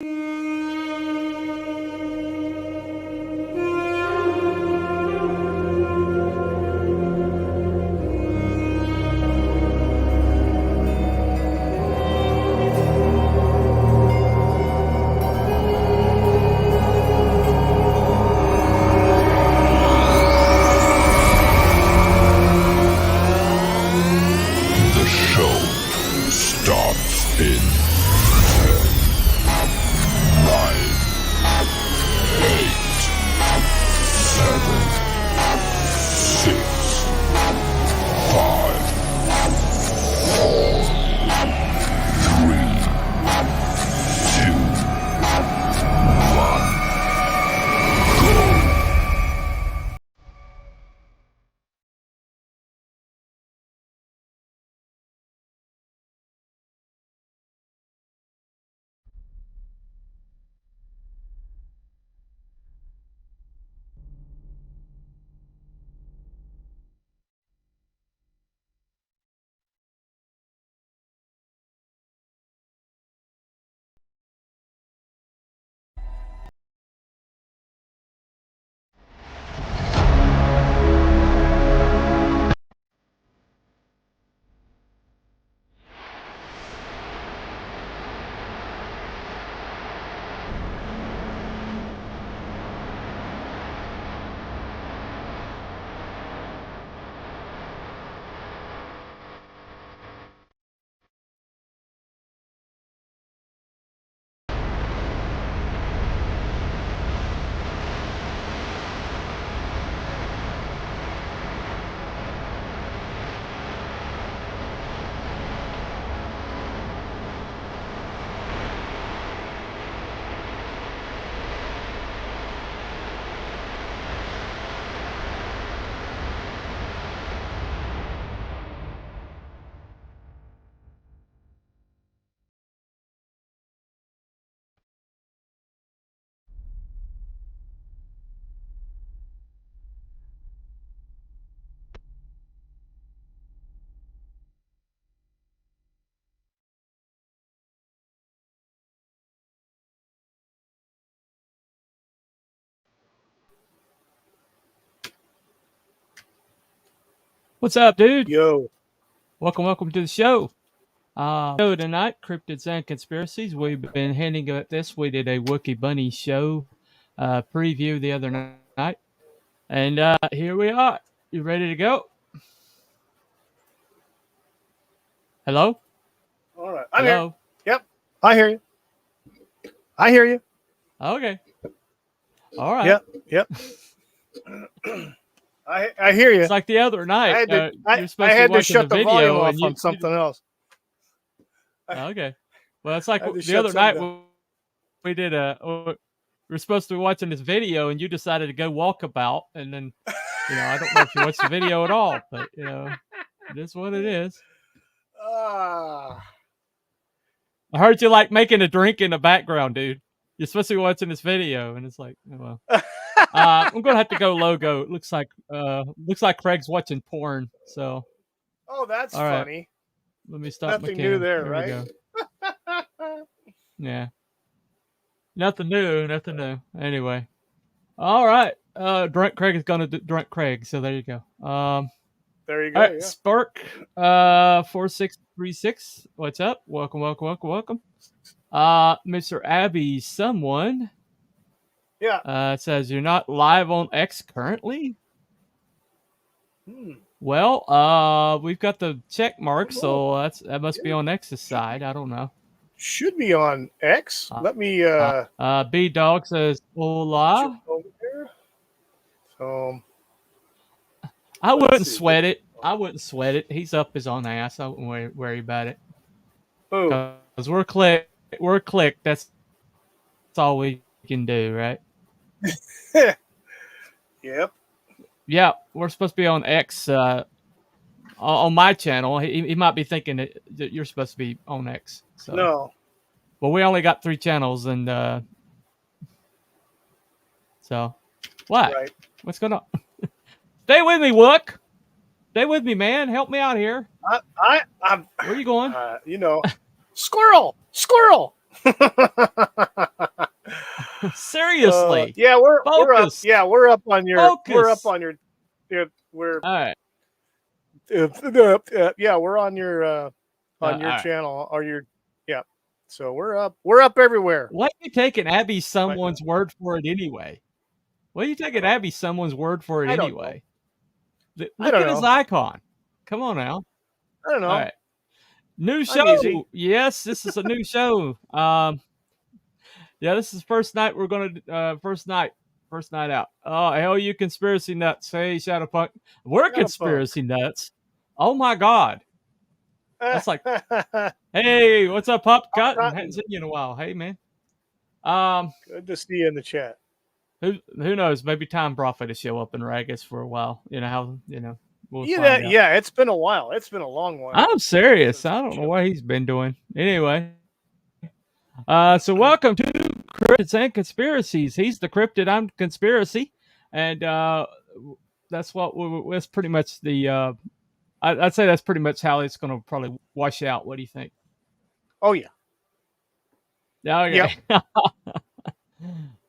The show starts in 9, 8, 7, 6, 5, 4, 3, 2, 1, go. What's up, dude? Yo. Welcome to the show. Show tonight, Cryptids and Conspiracies. We've been handing out this. We did a Wookie Bunny show preview the other night. And here we are. You ready to go? Hello? All right. I'm Hello? here. Yep. I hear you. I hear you. Okay. All right. Yep. I hear you. It's like the other night. I had to shut the volume off on something else. Okay. Well, it's like had to the other night down. we did we were supposed to be watching this video, and you decided to go walkabout, and then I don't know if you watched the video at all, but it is what it is. I heard you like making a drink in the background, dude. You're supposed to be watching this video, and it's like, oh, well. I'm gonna have to go logo. It looks like Craig's watching porn. So. Oh, that's all right. funny. Let me stop. Nothing new there, right? Yeah. Nothing new. Anyway. All right. Drunk Craig is gonna do Drunk Craig. So there you go. There you go. All right, yeah. Spark 4636. What's up? Welcome. Mr. Abby, someone. Yeah. It says you're not live on X currently. Well, we've got the check mark, so that must be on X's side. I don't know. Should be on X. Let me. B Dog says hola. Over there. So. I wouldn't sweat it. He's up his own ass. I wouldn't worry about it. Oh. Because we're click. That's all we can do, right? Yep. Yeah, we're supposed to be on X on my channel. He might be thinking that you're supposed to be on X. So. No. Well, we only got 3 channels, and so what? Right. What's going on? Stay with me, Wook. Stay with me, man. Help me out here. I'm Where are you going? Squirrel. Seriously, Yeah, we're up. focus, Yeah, we're up on your. We're up focus. on your. We're All right, yeah, we're on your all right. channel or your yeah. So we're up. We're up everywhere Why are you taking Abby right now. someone's word for it anyway? Why are you I taking don't know. Abby someone's word for it I don't know. anyway? I Look don't at his know. icon. Come on now. I don't All know. right. New I'm easy. show. Yes, this is a new show. Yeah, this is first night we're gonna first night out. Oh hell, you conspiracy nuts! Hey, Shadowpunk, we're Shut up, punk. conspiracy nuts. Oh my god, that's like, hey, what's up, Pop Pop Cotton? Hadn't Cotton. seen you in a while. Hey, man. Um, Good to see you in the chat. who knows? Maybe Time Prophet will show up and rag us for a while. You know how we'll Yeah, find out. yeah. It's been a while. It's been a long while I'm serious. since I we don't know showed. what he's been doing. Anyway, so welcome to Cryptids and Conspiracies. He's the cryptid, I'm conspiracy, and that's that's pretty much the. I'd say that's pretty much how it's going to probably wash out. What do you think? Oh yeah. Yep. Okay.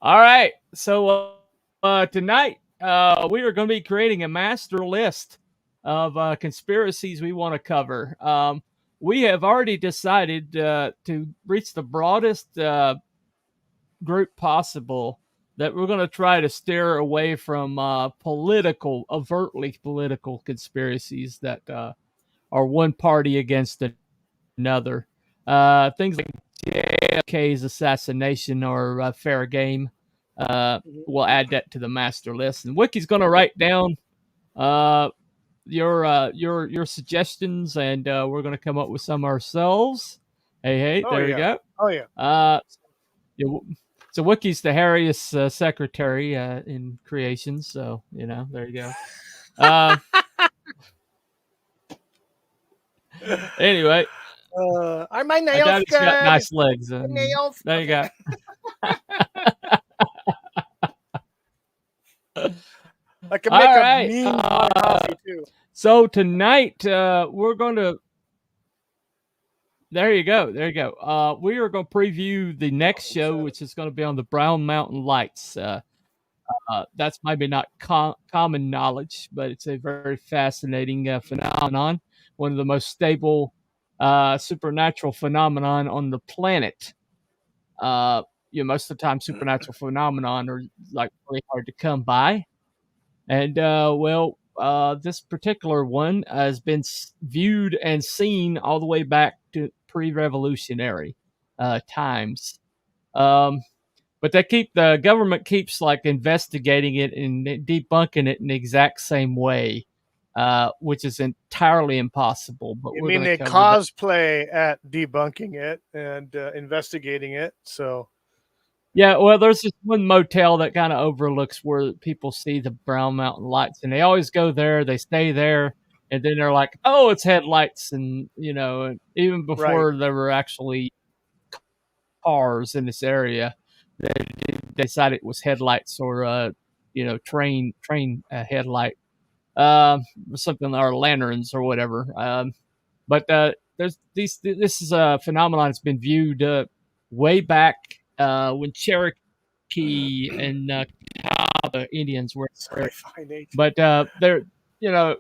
All right. So tonight we are going to be creating a master list of conspiracies we want to cover. We have already decided to reach the broadest group possible, that we're going to try to steer away from overtly political conspiracies that are one party against another. Things like JFK's assassination or fair game. Mhm. We'll add that to the master list, and Wiki's going to write down uh, your suggestions, and we're going to come up with some ourselves. Hey, Oh there we yeah. go. Oh yeah. Yeah, so Wiki's the hairiest secretary in creation, so there you go. Anyway, Are my I nails doubt he's got good? nice legs. My nails. There you Okay. go. I can All make a right. mean hot coffee too. So tonight we're going to. There you go. There you go. We are going to preview the next show, which is going to be on the Brown Mountain Lights. That's maybe not common knowledge, but it's a very fascinating phenomenon. One of the most stable supernatural phenomenon on the planet. Most of the time, supernatural phenomenon are like really hard to come by, and this particular one has been viewed and seen all the way back to pre-revolutionary times. Um, but the government keeps like investigating it and debunking it in the exact same way, which is entirely impossible. But You we're mean going to they cover that. cosplay at debunking it and investigating it? So Yeah, well, there's this one motel that kind of overlooks where people see the Brown Mountain Lights, and they always go there. They stay there, and then they're like, "Oh, it's headlights," and and even right, before there were actually cars in this area, they decided it was headlights or train headlight, something, or lanterns or whatever. But this is a phenomenon that's been viewed way back when Cherokee and Catawba Indians were there. sci-fi nature. But they're you know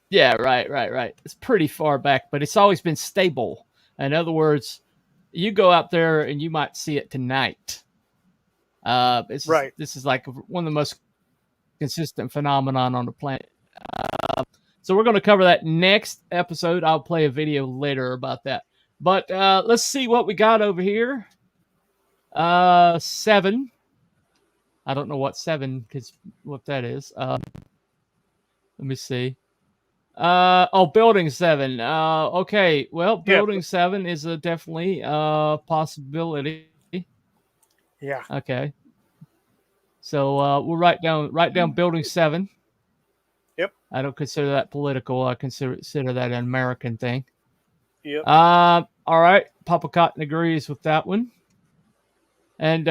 yeah, right. It's pretty far back, but it's always been stable. In other words, you go out there and you might see it tonight. Right. This is like one of the most consistent phenomenon on the planet. So we're going to cover that next episode. I'll play a video later about that. But let's see what we got over here. 7. I don't know what 7 what that is. Let me see. Building 7. Okay. Well, Yeah. building 7 is a definitely possibility. Yeah. Okay. So we'll write down building 7. Yep. I don't consider that political. I consider that an American thing. Yep. All right. Papa Cotton agrees with that one. And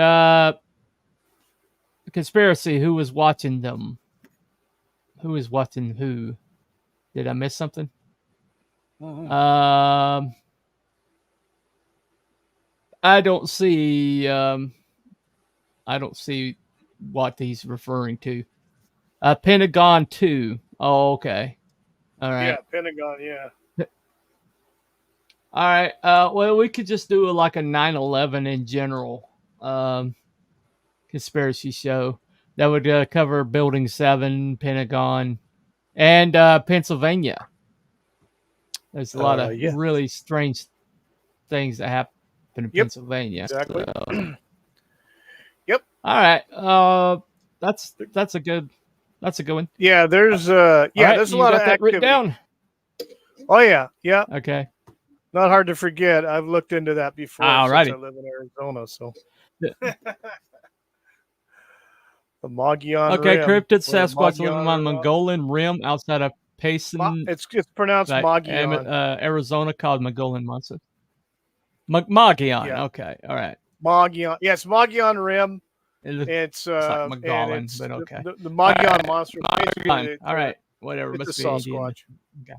conspiracy. Who was watching them? Who is watching who? Did I miss something? I don't see what he's referring to. Pentagon 2. Oh, okay. All Yeah, right. Pentagon. Yeah. All right. Well, we could just do like a 9/11 in general conspiracy show that would cover Building 7, Pentagon, and Pennsylvania. There's a lot of Yeah. really strange things that happen in Yep. Pennsylvania. Exactly. So, Yep. all right. That's a good one. Yeah. There's All right, there's a you lot got of that written activity. down? Oh yeah. Yeah. Okay. Not hard to forget. I've looked into that before All since righty. I live in Arizona. So The- the Mogollon Okay, Rim. cryptid or the Sasquatch living on Mogollon- Mongolian Rim outside of Payson, It's pronounced like, Mogollon. Arizona, called Mongolian monster. Mogollon. Yeah. Okay. All right. Mogollon. Yeah, it's Mogollon Rim. It looks It's like and Mogollon, it's but okay. the Mogollon Alright, monster. Mogollon. Basically, All right. Whatever. it's Must a be Indian. Sasquatch. Okay.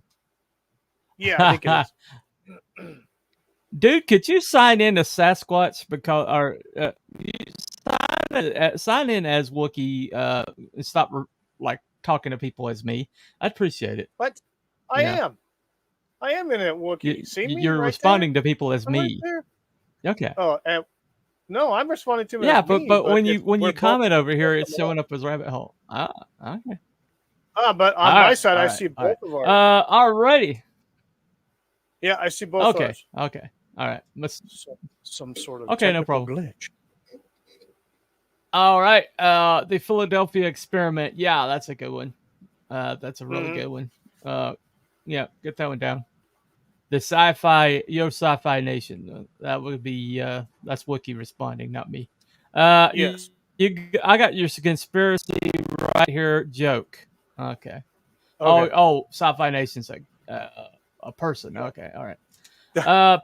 Yeah, I think it is. Dude, could you sign in as Sasquatch you sign in as Wookiee and stop like talking to people as me? I'd appreciate it. But I am in a Wookiee. See me? You're right responding there? to people as I'm right me. there. Okay. Oh, no, I'm responding to him. Yeah, as but me, when you we're both- comment over here, both it's of showing them. up as rabbit hole. Okay. But on All my right, side, all I right, see all right. both of ours. Alrighty. Yeah, I see both Okay. ours. Okay. All right. Some sort of Okay, no technical problem. glitch. All right. The Philadelphia experiment. Yeah, that's a good one. That's a really good one. Yeah, get that one down. The Your Sci-Fi Nation. That would be that's Wookiee responding, not me. Yes. I got your conspiracy right here. Joke. Okay. Okay. Oh, Sci-Fi Nation's a person. Okay. All right.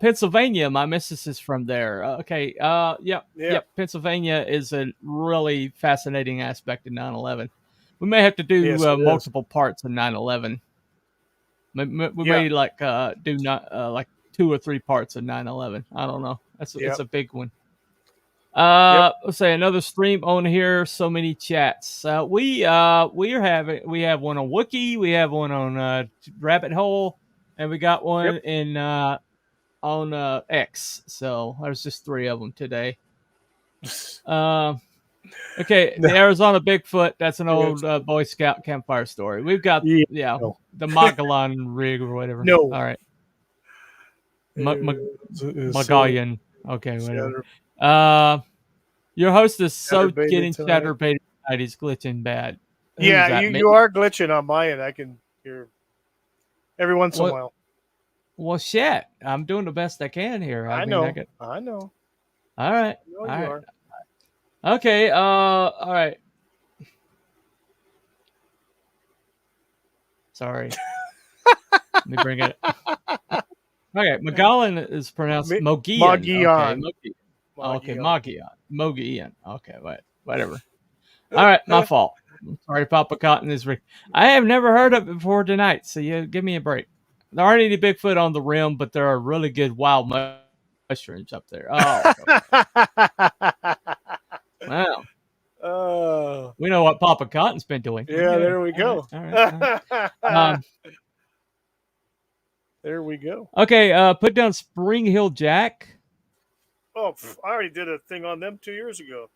Pennsylvania. My missus is from there. Okay. Yep. Pennsylvania is a really fascinating aspect of 9/11. We may have to do Yes, it is. multiple parts of 9/11. We may do not like 2 or 3 parts of 9/11. I don't know. It's a big one. Let's say another stream on here. So many chats. We have one on Wookiee. We have one on Rabbit Hole, and we got one in on X. So there's just 3 of them today. Okay, the Arizona Bigfoot. That's an old Boy Scout campfire story. We've got the Mogollon rig or whatever. No. All right. Mogollon. Okay, whatever. Your host is so getting chatterbated tonight. He's glitching bad. Yeah, you are glitching on my end. I can hear every once in a while. Well, shit. I'm doing the best I can here. I know. All right. I know you are. Okay. All right. Sorry. Let me bring it. Okay, Mogollon is pronounced Mogollon. Okay, Mogollon. Okay, whatever. All right, my fault. Sorry, Papa Cotton is. I have never heard of it before tonight, so you give me a break. There aren't any Bigfoot on the rim, but there are really good wild mushrooms up there. Oh, wow. We know what Papa Cotton's been doing. Yeah, there we go. All right. There we go. Okay, put down Spring Hill Jack. Oh, I already did a thing on them 2 years ago.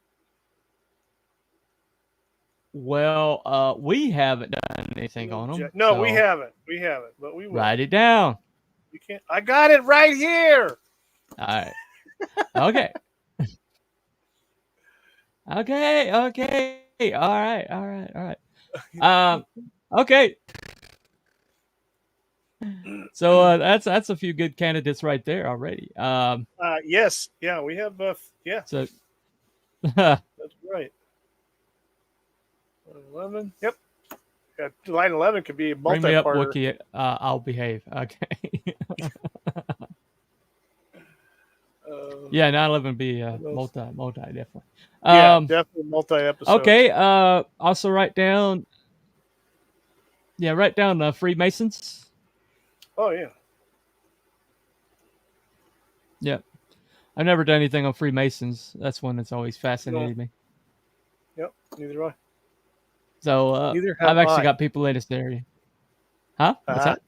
Well, we haven't done anything on them. No, so we haven't. We haven't, but we will. Write it down. You can't. I got it right here. All right. Okay. Okay. All right. Okay. So that's a few good candidates right there already. Yes. Yeah, we have. Yeah. So that's right. 11. Yep. Yeah, line 11 could be a multi-parter. Bring me up, Wookiee. I'll behave. Okay. Yeah, 9/11 would be multi definitely. Yeah, definitely multi-episode. Okay. Also write down. Yeah, write down Freemasons. Oh yeah. Yep. I've never done anything on Freemasons. That's one that's always fascinated me. Yep. Neither do I. So Neither I've have actually I. got people in this area. Huh? What's that?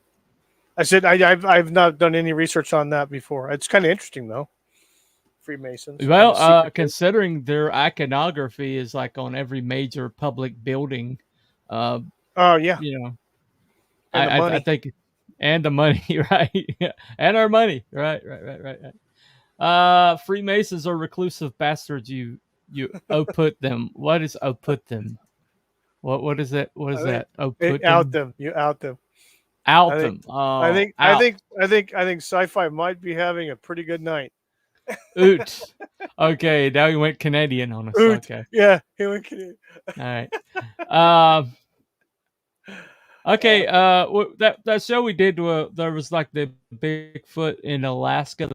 I said I've not done any research on that before. It's kind of interesting though. Freemasons. and the Well, secret group. considering their iconography is like on every major public building, uh, Oh yeah, you know, and the I money. think, and the money, right? Yeah. And our money, right? Freemasons are reclusive bastards. You put them. What is put them? What is that? What is I that? think Put out them them. You out them. out I think. them. Oh, I out. think sci-fi might be having a pretty good night. Oot. Okay, now you went Canadian on us. Oot. Okay, Yeah. He went Canadian. all right. Okay. That show we did. There was like the Bigfoot in Alaska.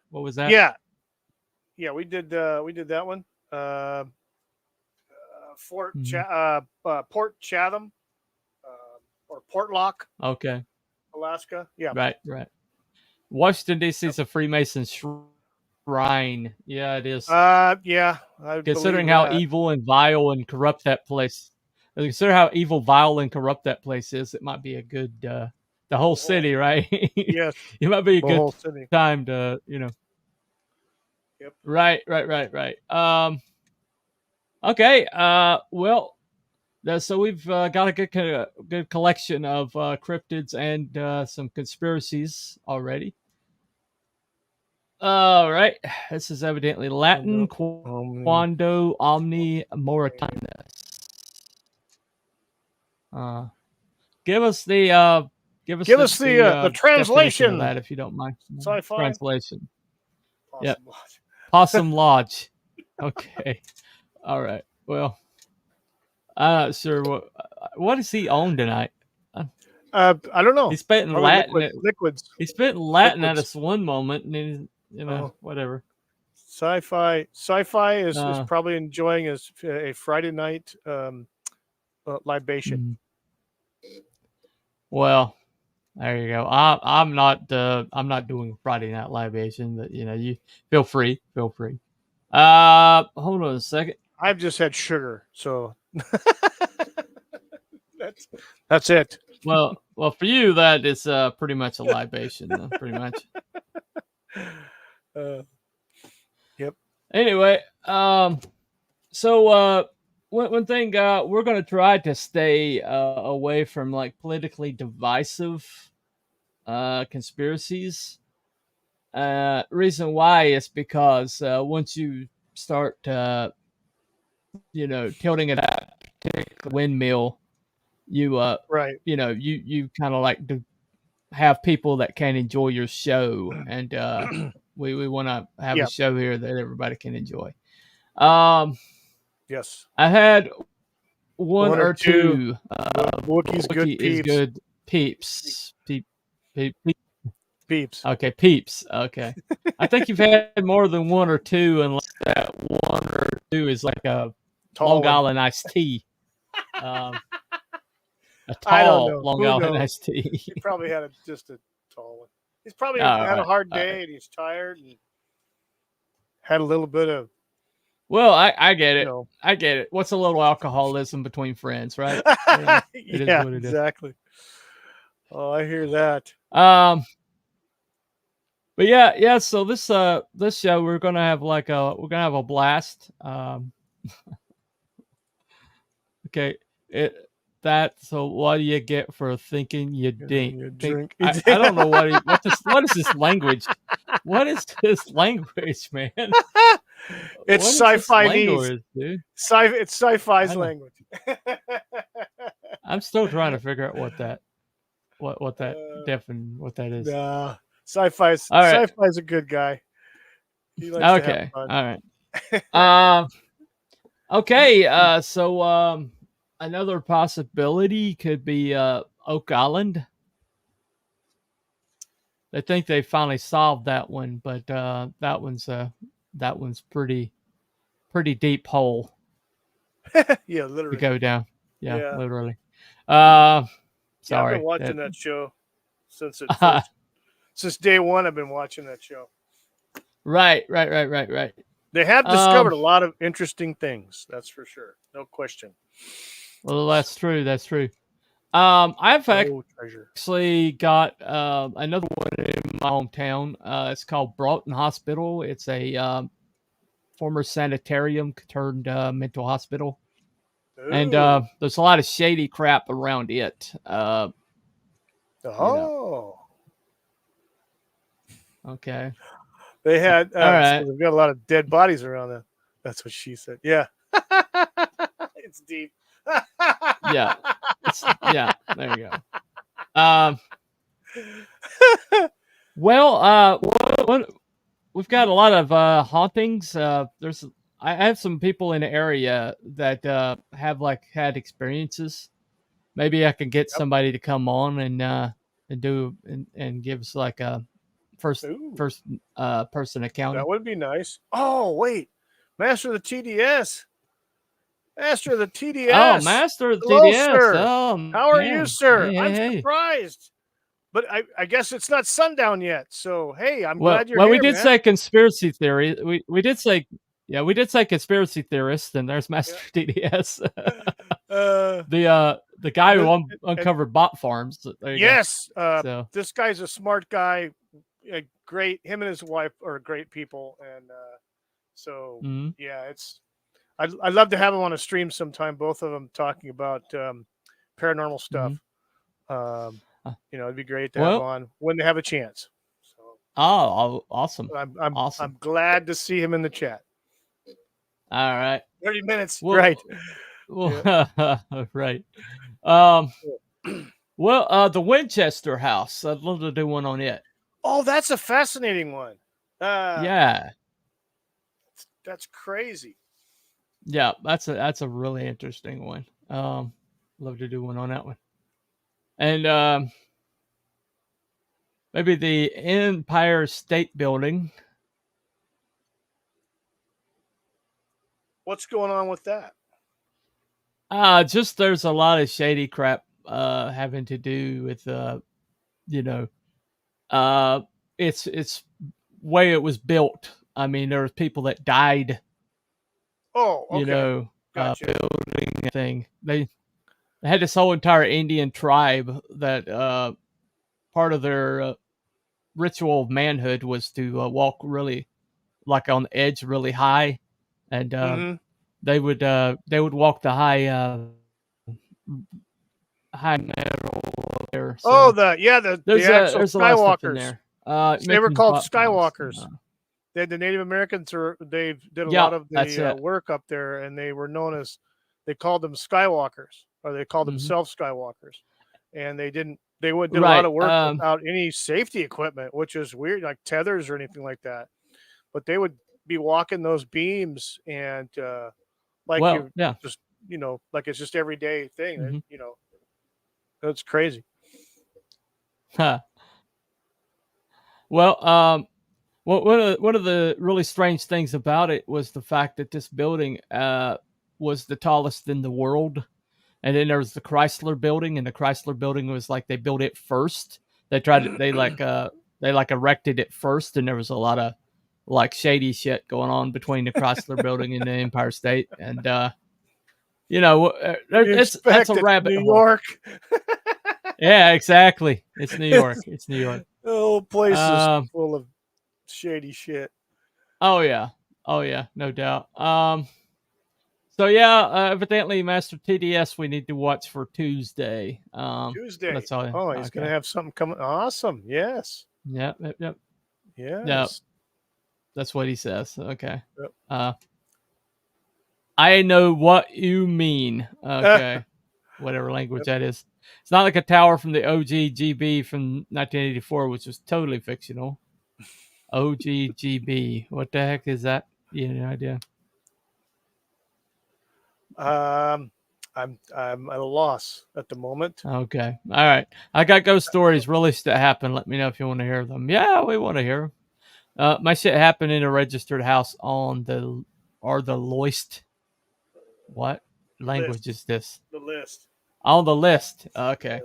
What was that? Yeah. Yeah. We did that one. Uh, Mhm. Port Chatham, or Portlock, Okay. Alaska. Yeah. Right. Washington D.C. is a Freemason shrine. Yeah, it is. Yeah. I Considering believe how that. evil and vile and corrupt that place, consider how evil, vile, and corrupt that place is. It might be a good, the whole city, right? Yes. It might be a The good whole city. time to, Yep. Right. Okay. Well, so we've got a good collection of cryptids and some conspiracies already. All right. This is evidently Latin. Quando omni moritinus. Give us the the definition of translation. that if you don't mind. Sci-fi. Translation. Possum Yep. Lodge. Possum Lodge. Okay. All right. Well, I'm not sure what does he own tonight. I don't know. He spit in Probably Latin. liquids. He spit in Latin at Liquids. us one moment, and then Oh. whatever. Sci-fi is probably enjoying a Friday night libation. Well, there you go. I'm not doing Friday night libation, but you feel free. Hold on a second. I've just had sugar, so that's it. Well, for you that is pretty much a libation, though, pretty much. Yep. Anyway, so one thing we're gonna try to stay away from like politically divisive conspiracies. Reason why is because once you start tilting it at a windmill, you Right. you kind of like to have people that can enjoy your show, and we want to have a show here that everybody can enjoy. Yes. I had one or two. Wookiee's good is peeps. good peeps. Peeps. Okay, peeps. Okay. I think you've had more than one or two, unless that one or two is like a Long Island iced tea. A tall Long Island iced tea. He probably had just a tall one. He's probably had a hard day and he's tired and had a little bit of. Well, I get it. I get it. What's a little alcoholism between friends, right? It is what it is. Exactly. Oh, I hear that. But yeah. So this show we're gonna have a blast. Okay. So what do you get for thinking you drink? I don't know what is this language? What is this language, man? It's sci-fi needs. It's sci-fi's language. I'm still trying to figure out what that is. Nah, sci-fi's a good guy. He likes to have fun. All right. Okay. So another possibility could be Oak Island. They think they finally solved that one, but that one's pretty deep hole. Yeah, literally. To go down. Yeah. Literally. Sorry. I've been watching that show since day one. I've been watching that show. Right. They have discovered a lot of interesting things. That's for sure. No question. Well, that's true. That's true. I've treasure. actually got another one in my hometown. It's called Broughton Hospital. It's a former sanitarium turned mental hospital. Ooh. And there's a lot of shady crap around it. Oh. Okay. They had. All right. So they've got a lot of dead bodies around them. That's what she said. Yeah. It's deep. Yeah. There you go. Well, we've got a lot of hauntings. I have some people in the area that have had experiences. Maybe I can get somebody to come on and do and give us like a first person account. That would be nice. Oh wait, Master of the TDS. Master of the TDS. Oh, Master of the Hello, TDS. sir. Oh, how are you, sir? Hey, I'm hey. surprised, but I guess it's not sundown yet. So hey, I'm glad you're here. Well, we did man. say conspiracy theory. We did say. Yeah, we did say conspiracy theorist, and there's Master TDS. The guy who uncovered bot farms. Yes, so this guy's a smart guy. Great, him and his wife are great people, and yeah, it's. I'd love to have him on a stream sometime. Both of them talking about paranormal stuff. It'd be great to have on when they have a chance. So, awesome! I'm glad to see him in the chat. All right. 30 minutes. Well, right. Well, right. The Winchester House. I'd love to do one on it. Oh, that's a fascinating one. Yeah. That's crazy. Yeah, that's a really interesting one. Love to do one on that one. And maybe the Empire State Building. What's going on with that? Just there's a lot of shady crap having to do with it's way it was built. I mean, there was people that died. Oh, okay. Gotcha. Building a thing. They had this whole entire Indian tribe that part of their ritual of manhood was to walk really like on the edge really high, and they would walk the high metal there. So the actual Skywalkers. They were called Skywalkers. The Native Americans they did a lot of the work up there, and they were known as, they called them Skywalkers, or they called themselves Skywalkers, and they did a lot of work without any safety equipment, which is weird, like tethers or anything like that. But they would be walking those beams, and like it's just everyday thing. That's crazy. Huh. Well, one of the really strange things about it was the fact that this building was the tallest in the world. And then there was the Chrysler building, and the Chrysler building was like they built it first. They erected it first, and there was a lot of like shady shit going on between the Chrysler building and the Empire State. And that's a rabbit hole. New York. Yeah, exactly. It's New York. It's New York. The whole place is full of shady shit. Oh yeah, no doubt. So yeah, evidently Master TDS we need to watch for Tuesday. Tuesday. That's all. Oh, he's gonna have something coming. Awesome. Yes. Yep. Yes. Yep. That's what he says. Okay. Yep. I know what you mean. Okay. Whatever language that is. It's not like a tower from the OGGB from 1984, which was totally fictional. OGGB. What the heck is that? You have any idea? I'm at a loss at the moment. Okay. All right. I got ghost stories released that happen. Let me know if you want to hear them. Yeah, we want to hear them. My shit happened in a registered house on the Loist. What language is this? The list. On the list. Okay.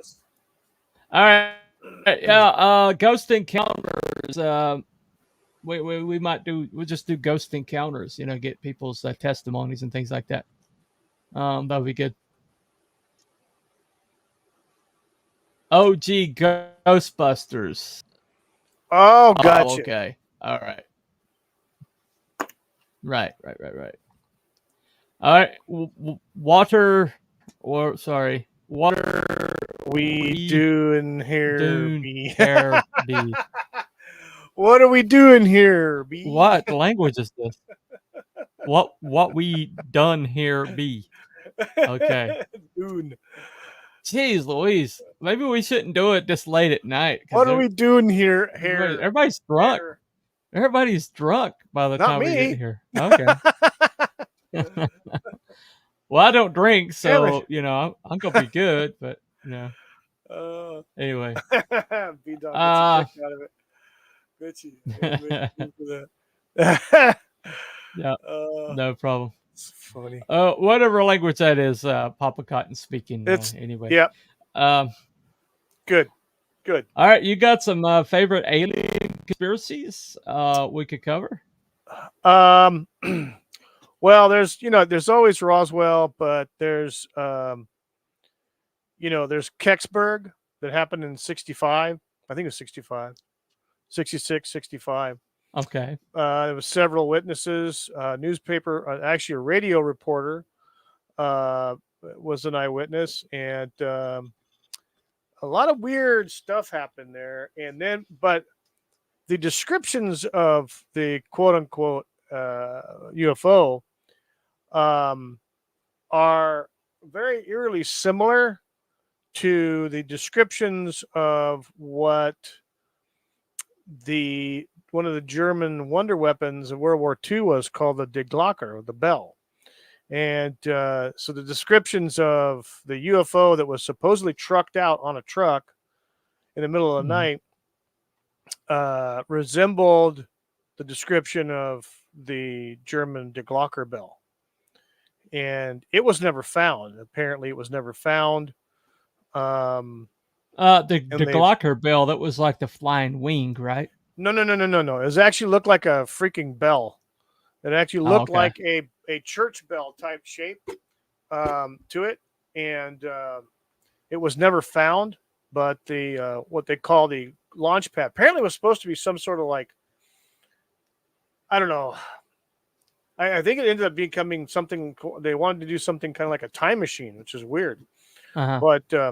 All right. Yeah. Ghost encounters. we might we'll just do ghost encounters. Get people's testimonies and things like that. That would be good. OG Ghostbusters. Oh, gotcha. Okay. All right. Right. All right. Water. What we doing here, B? B? What are we doing here, B? What language is this? What we done here, B? Okay. Dune. Jeez Louise. Maybe we shouldn't do it this late at night. What are we doing here? Everybody's drunk. Everybody's drunk by the time we get here. Okay. Well, I don't drink, so I'm gonna be good. But anyway. B-Dog gets a kick out of it. Bet you. Yeah. No problem. It's funny. Whatever language that is, Papa Cotton speaking. Anyway. Yeah. Good. All right, you got some favorite alien conspiracies we could cover? Well, there's always Roswell, but there's there's Kecksburg that happened in 65. I think it was 65. 66, 65. Okay. There was several witnesses, newspaper, actually a radio reporter was an eyewitness, and a lot of weird stuff happened there. And then, but the descriptions of the quote unquote UFO are very eerily similar to the descriptions of what one of the German wonder weapons of World War II was called the Die Glocke, or the bell. And so the descriptions of the UFO that was supposedly trucked out on a truck in the middle of the night resembled the description of the German Die Glocke bell. And it was never found. Apparently, it was never found. The Glocke bell, that was like the flying wing, right? No. It actually looked like a freaking bell. It actually looked like a church bell type shape to it, and it was never found. But the what they call the launch pad apparently was supposed to be some sort of like, I don't know. I think it ended up becoming something. They wanted to do something kind of like a time machine, which is weird. But I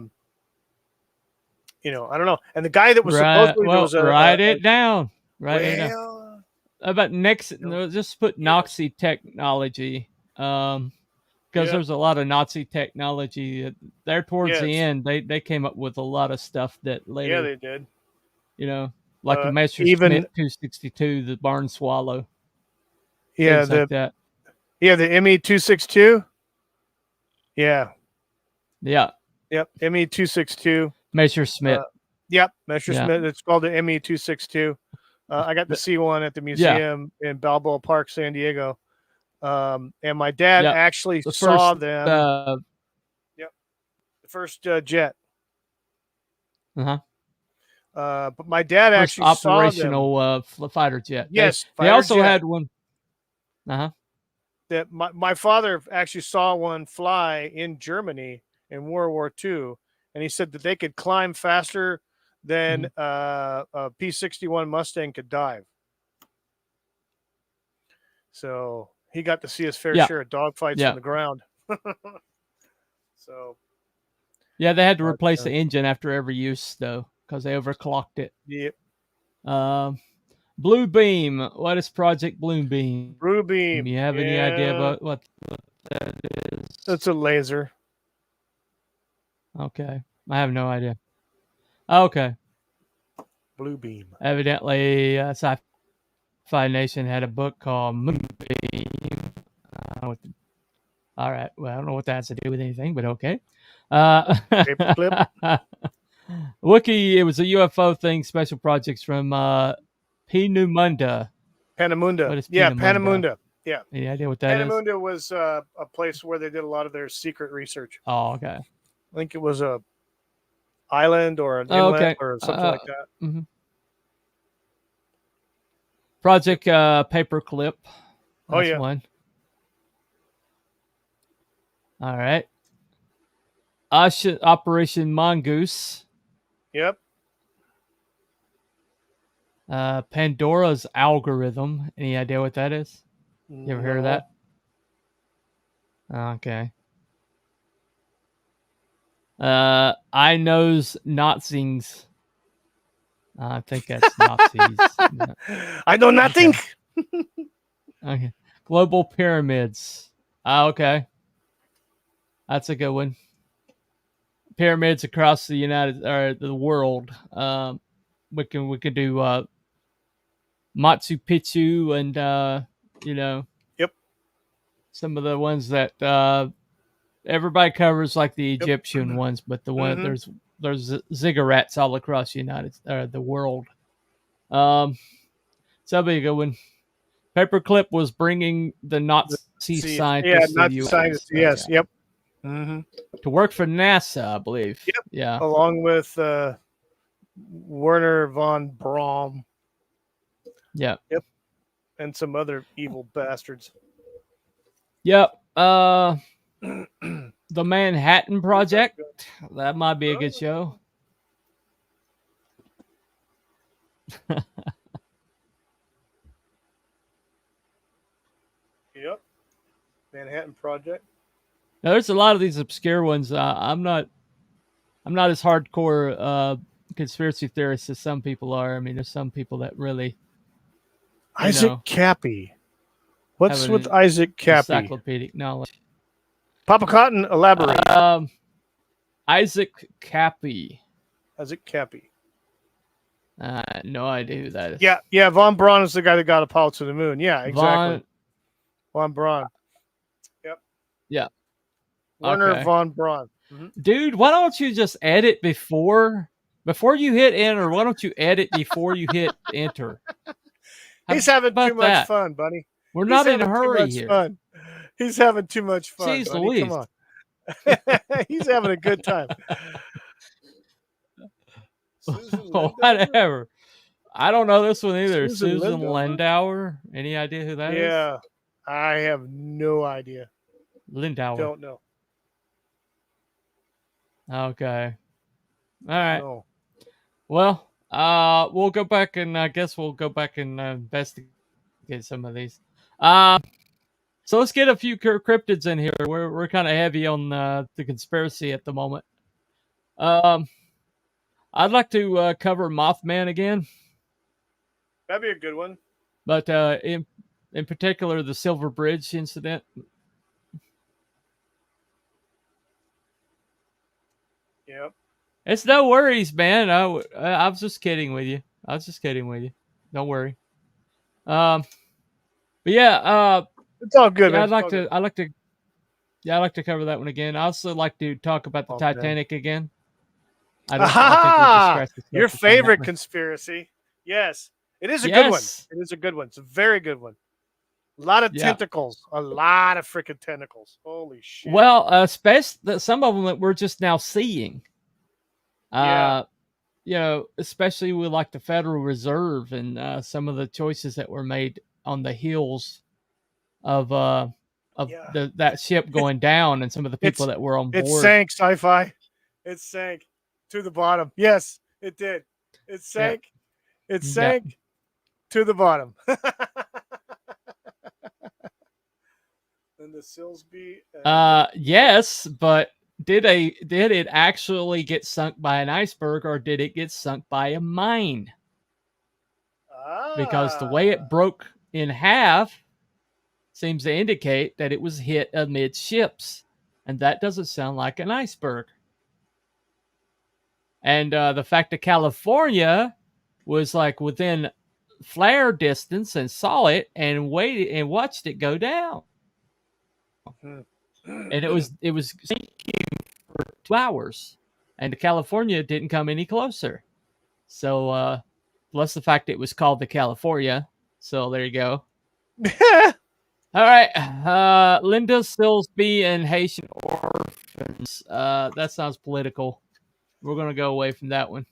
don't know. And the guy that was supposedly write it down. About just put Nazi technology, because there's a lot of Nazi technology there towards the end. They came up with a lot of stuff that later. Yeah, they did. Like the Messerschmitt 262, the barn swallow. Yeah, like that. Yeah, the ME 262. Yeah. Yeah. Yep. ME 262. Messerschmitt. Yep. Messerschmitt. It's called the ME 262. I got to see one at the museum in Balboa Park, San Diego. And my dad actually saw them. Yep. The first jet. But my dad actually operational fighter jet. Yes. They also had one. That my father actually saw one fly in Germany in World War II, and he said that they could climb faster than a P-61 Mustang could dive. So he got to see his fair share of dogfights on the ground. So they had to replace the engine after every use though, because they overclocked it. Yep. Blue Beam. What is Project Blue Beam? Blue Beam. Do you have any idea about what that is? It's a laser. Okay. I have no idea. Okay. Blue Beam. Evidently, Sci-Fi Nation had a book called Moonbeam. All right. Well, I don't know what that has to do with anything, but okay. Paperclip. Wookie, it was a UFO thing, special projects from Panamunda. Panamunda. Yeah, Panamunda. Yeah. Any idea what that is? Panamunda was a place where they did a lot of their secret research. Oh, okay. I think it was a island or an inlet or something like that. Project Paperclip. That's one. All right. Operation Mongoose. Yep. Pandora's algorithm. Any idea what that is? You ever heard of that? Okay. I knows Nazis. I think that's Nazis. I know nothing. Okay. Global pyramids. Okay. That's a good one. Pyramids across the world. We can do Machu Picchu and Yep. Some of the ones that everybody covers, like the Egyptian ones, but the one there's ziggurats all across the world. So that'll be a good one. Paperclip was bringing the Nazi scientists to the US. Scientists, yes, yep. To work for NASA, I believe. Yep. Yeah. Along with Werner von Braun. Yeah. Yep. And some other evil bastards. Yep. The Manhattan Project. That might be a good show. Yep. Manhattan Project. Now, there's a lot of these obscure ones. I'm not as hardcore conspiracy theorist as some people are. I mean, there's some people that really. Isaac Cappy. What's with Isaac Cappy? Encyclopedic knowledge. Papa Cotton, elaborate. Isaac Cappy. Isaac Cappy. No idea who that is. Yeah. Von Braun is the guy that got Apollo to the moon. Yeah, exactly. Von Braun. Yep. Yeah. Werner von Braun. Dude, why don't you just edit before you hit enter? Why don't you edit before you hit enter? He's having too much fun, buddy. We're not in a hurry here. Fun. He's having too much fun. Jeez buddy. Louise. Come on. He's having a good time. Whatever. I don't know this one either. Susan Lindauer. Any idea who that is? Yeah. I have no idea. Lindauer. Don't know. Okay. All right. No. Well, we'll go back and I guess we'll go back and investigate some of these. So let's get a few cryptids in here. We're kind of heavy on the conspiracy at the moment. I'd like to cover Mothman again. That'd be a good one. But in particular, the Silver Bridge incident. Yep. It's no worries, man. I was just kidding with you. Don't worry. But yeah, it's all good. Yeah, man. I like to cover that one again. I also like to talk about the Titanic again. Your favorite conspiracy? Yes, it is a good one. It is a good one. It's a very good one. A lot of tentacles. A lot of freaking tentacles. Holy shit. Well, especially some of them that we're just now seeing. Especially with like the Federal Reserve and some of the choices that were made on the heels of that ship going down, and some of the people that were on board. It sank, sci-fi. It sank to the bottom. Yes, it did. It sank. It sank to the bottom. And the Silsby. Yes, but did it actually get sunk by an iceberg, or did it get sunk by a mine? Because the way it broke in half seems to indicate that it was hit amidships, and that doesn't sound like an iceberg. And the fact that California was like within flare distance and saw it and waited and watched it go down. And it was sinking for 2 hours, and California didn't come any closer. So plus the fact it was called the California. So there you go. All right, Linda Silsby and Haitian orphans. That sounds political. We're gonna go away from that one.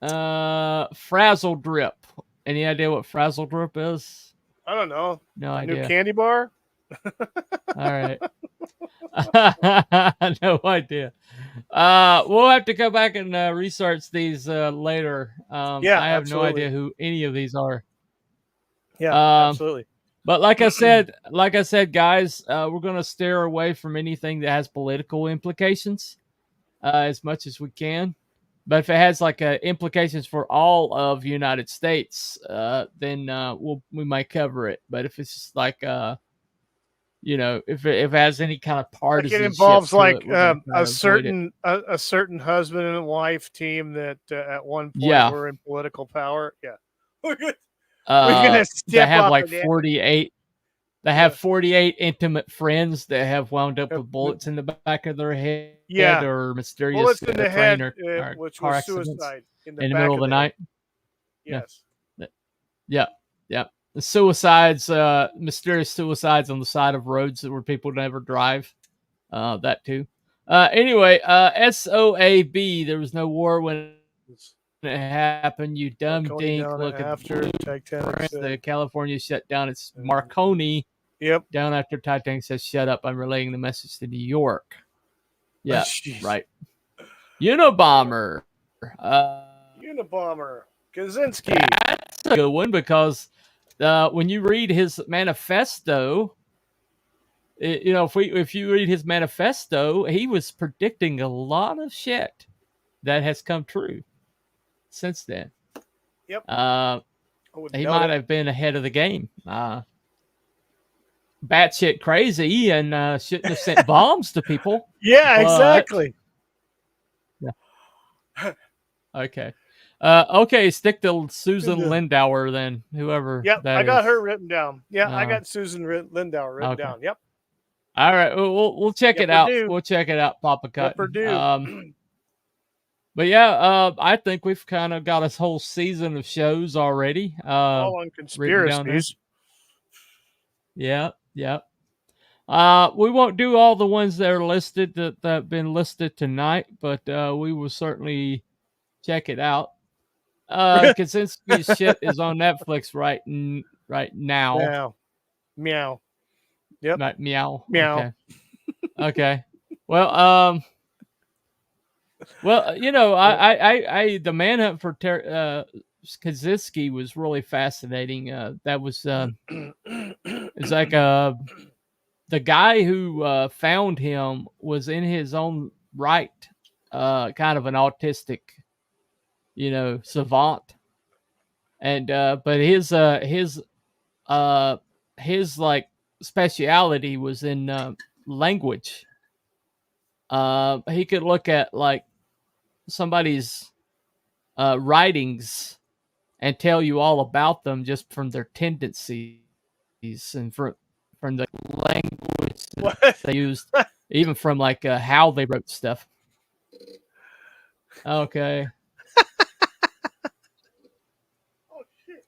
Frazzle drip. Any idea what Frazzle Drip is? I don't know. No idea. New candy bar? All right. No idea. We'll have to go back and research these later. I have absolutely. no idea who any of these are. Yeah, absolutely. But like I said, guys, we're gonna steer away from anything that has political implications as much as we can. But if it has like implications for all of the United States, then we might cover it. But if it's just like if it has any kind of partisan, it involves like a certain husband and wife team that at one point were in political power. Yeah, we're gonna they have like 48. They have 48 intimate friends that have wound up with bullets in the back of their head, or mysterious bullets in the head, or which car was accidents suicide in the middle of the night. Yes. Yeah. The suicides, mysterious suicides on the side of roads where people never drive. That too. Anyway, SOAB. There was no war when it happened. You dumb dink. Look at the California shut down. It's Marconi. Yep. Down after Titanic says, "Shut up! I'm relaying the message to New York." Yeah. Right. Unabomber. Unabomber. Kaczynski. That's a good one because when you read his manifesto, if you read his manifesto, he was predicting a lot of shit that has come true since then. Yep. He might have been ahead of the game. Batshit crazy and shouldn't have sent bombs to people. Yeah, exactly. Yeah. Okay. Okay, stick to Susan Lindauer then, whoever. Yep, I got her written down. Yeah, I got Susan Lindauer written down. Yep. All right, we'll check it out. We'll check it out, Papa Cut. But yeah, I think we've kind of got a whole season of shows already. All on conspiracies. Yeah. We won't do all the ones that are listed that have been listed tonight, but we will certainly check it out. Kaczynski's shit is on Netflix right now. Meow. Yep. Right, meow. Meow. Okay. Well, I the manhunt for Kaczynski was really fascinating. That was it's like the guy who found him was in his own right kind of an autistic, savant, and but his like speciality was in language. He could look at like somebody's writings and tell you all about them just from their tendencies and from the language that they used, even from like how they wrote stuff. Okay. Oh shit!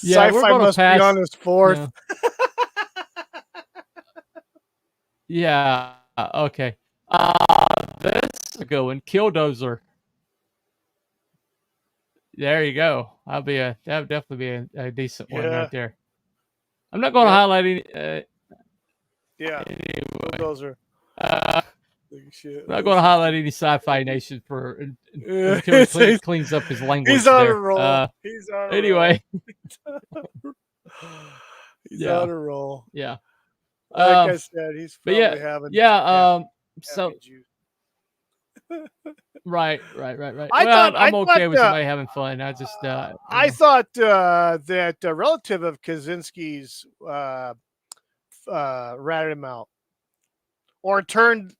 Yeah, Sci-fi must be on his fourth. Yeah. Okay. That's a good one. Killdozer. There you go. That would definitely be a decent one right there. I'm not going to highlight any. Killdozer. I'm not going to highlight any Sci-Fi Nation until he cleans up his language. He's on a roll. Anyway. He's on a roll. Yeah. Like I said, he's probably having. So. Right. I'm okay with somebody having fun. I just. I thought that a relative of Kaczynski's ratted him out, or turned,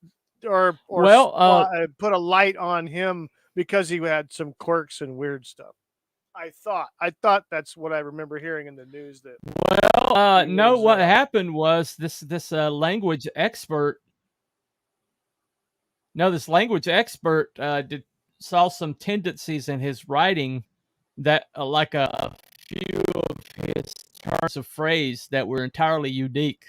or put a light on him because he had some quirks and weird stuff. I thought that's what I remember hearing in the news. That what happened was this language expert. No, this language expert saw some tendencies in his writing that, like a few of his turns of phrase that were entirely unique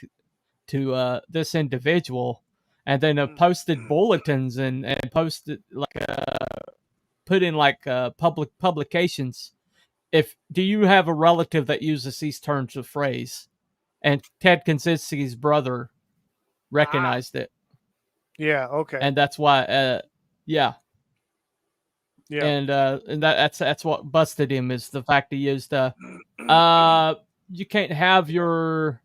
to this individual, and then posted bulletins and posted like put in like publications do you have a relative that uses these turns of phrase? And Ted Kaczynski's brother recognized it. Yeah. Okay. And that's why. Yeah. Yeah. And that's what busted him, is the fact he used you can't have your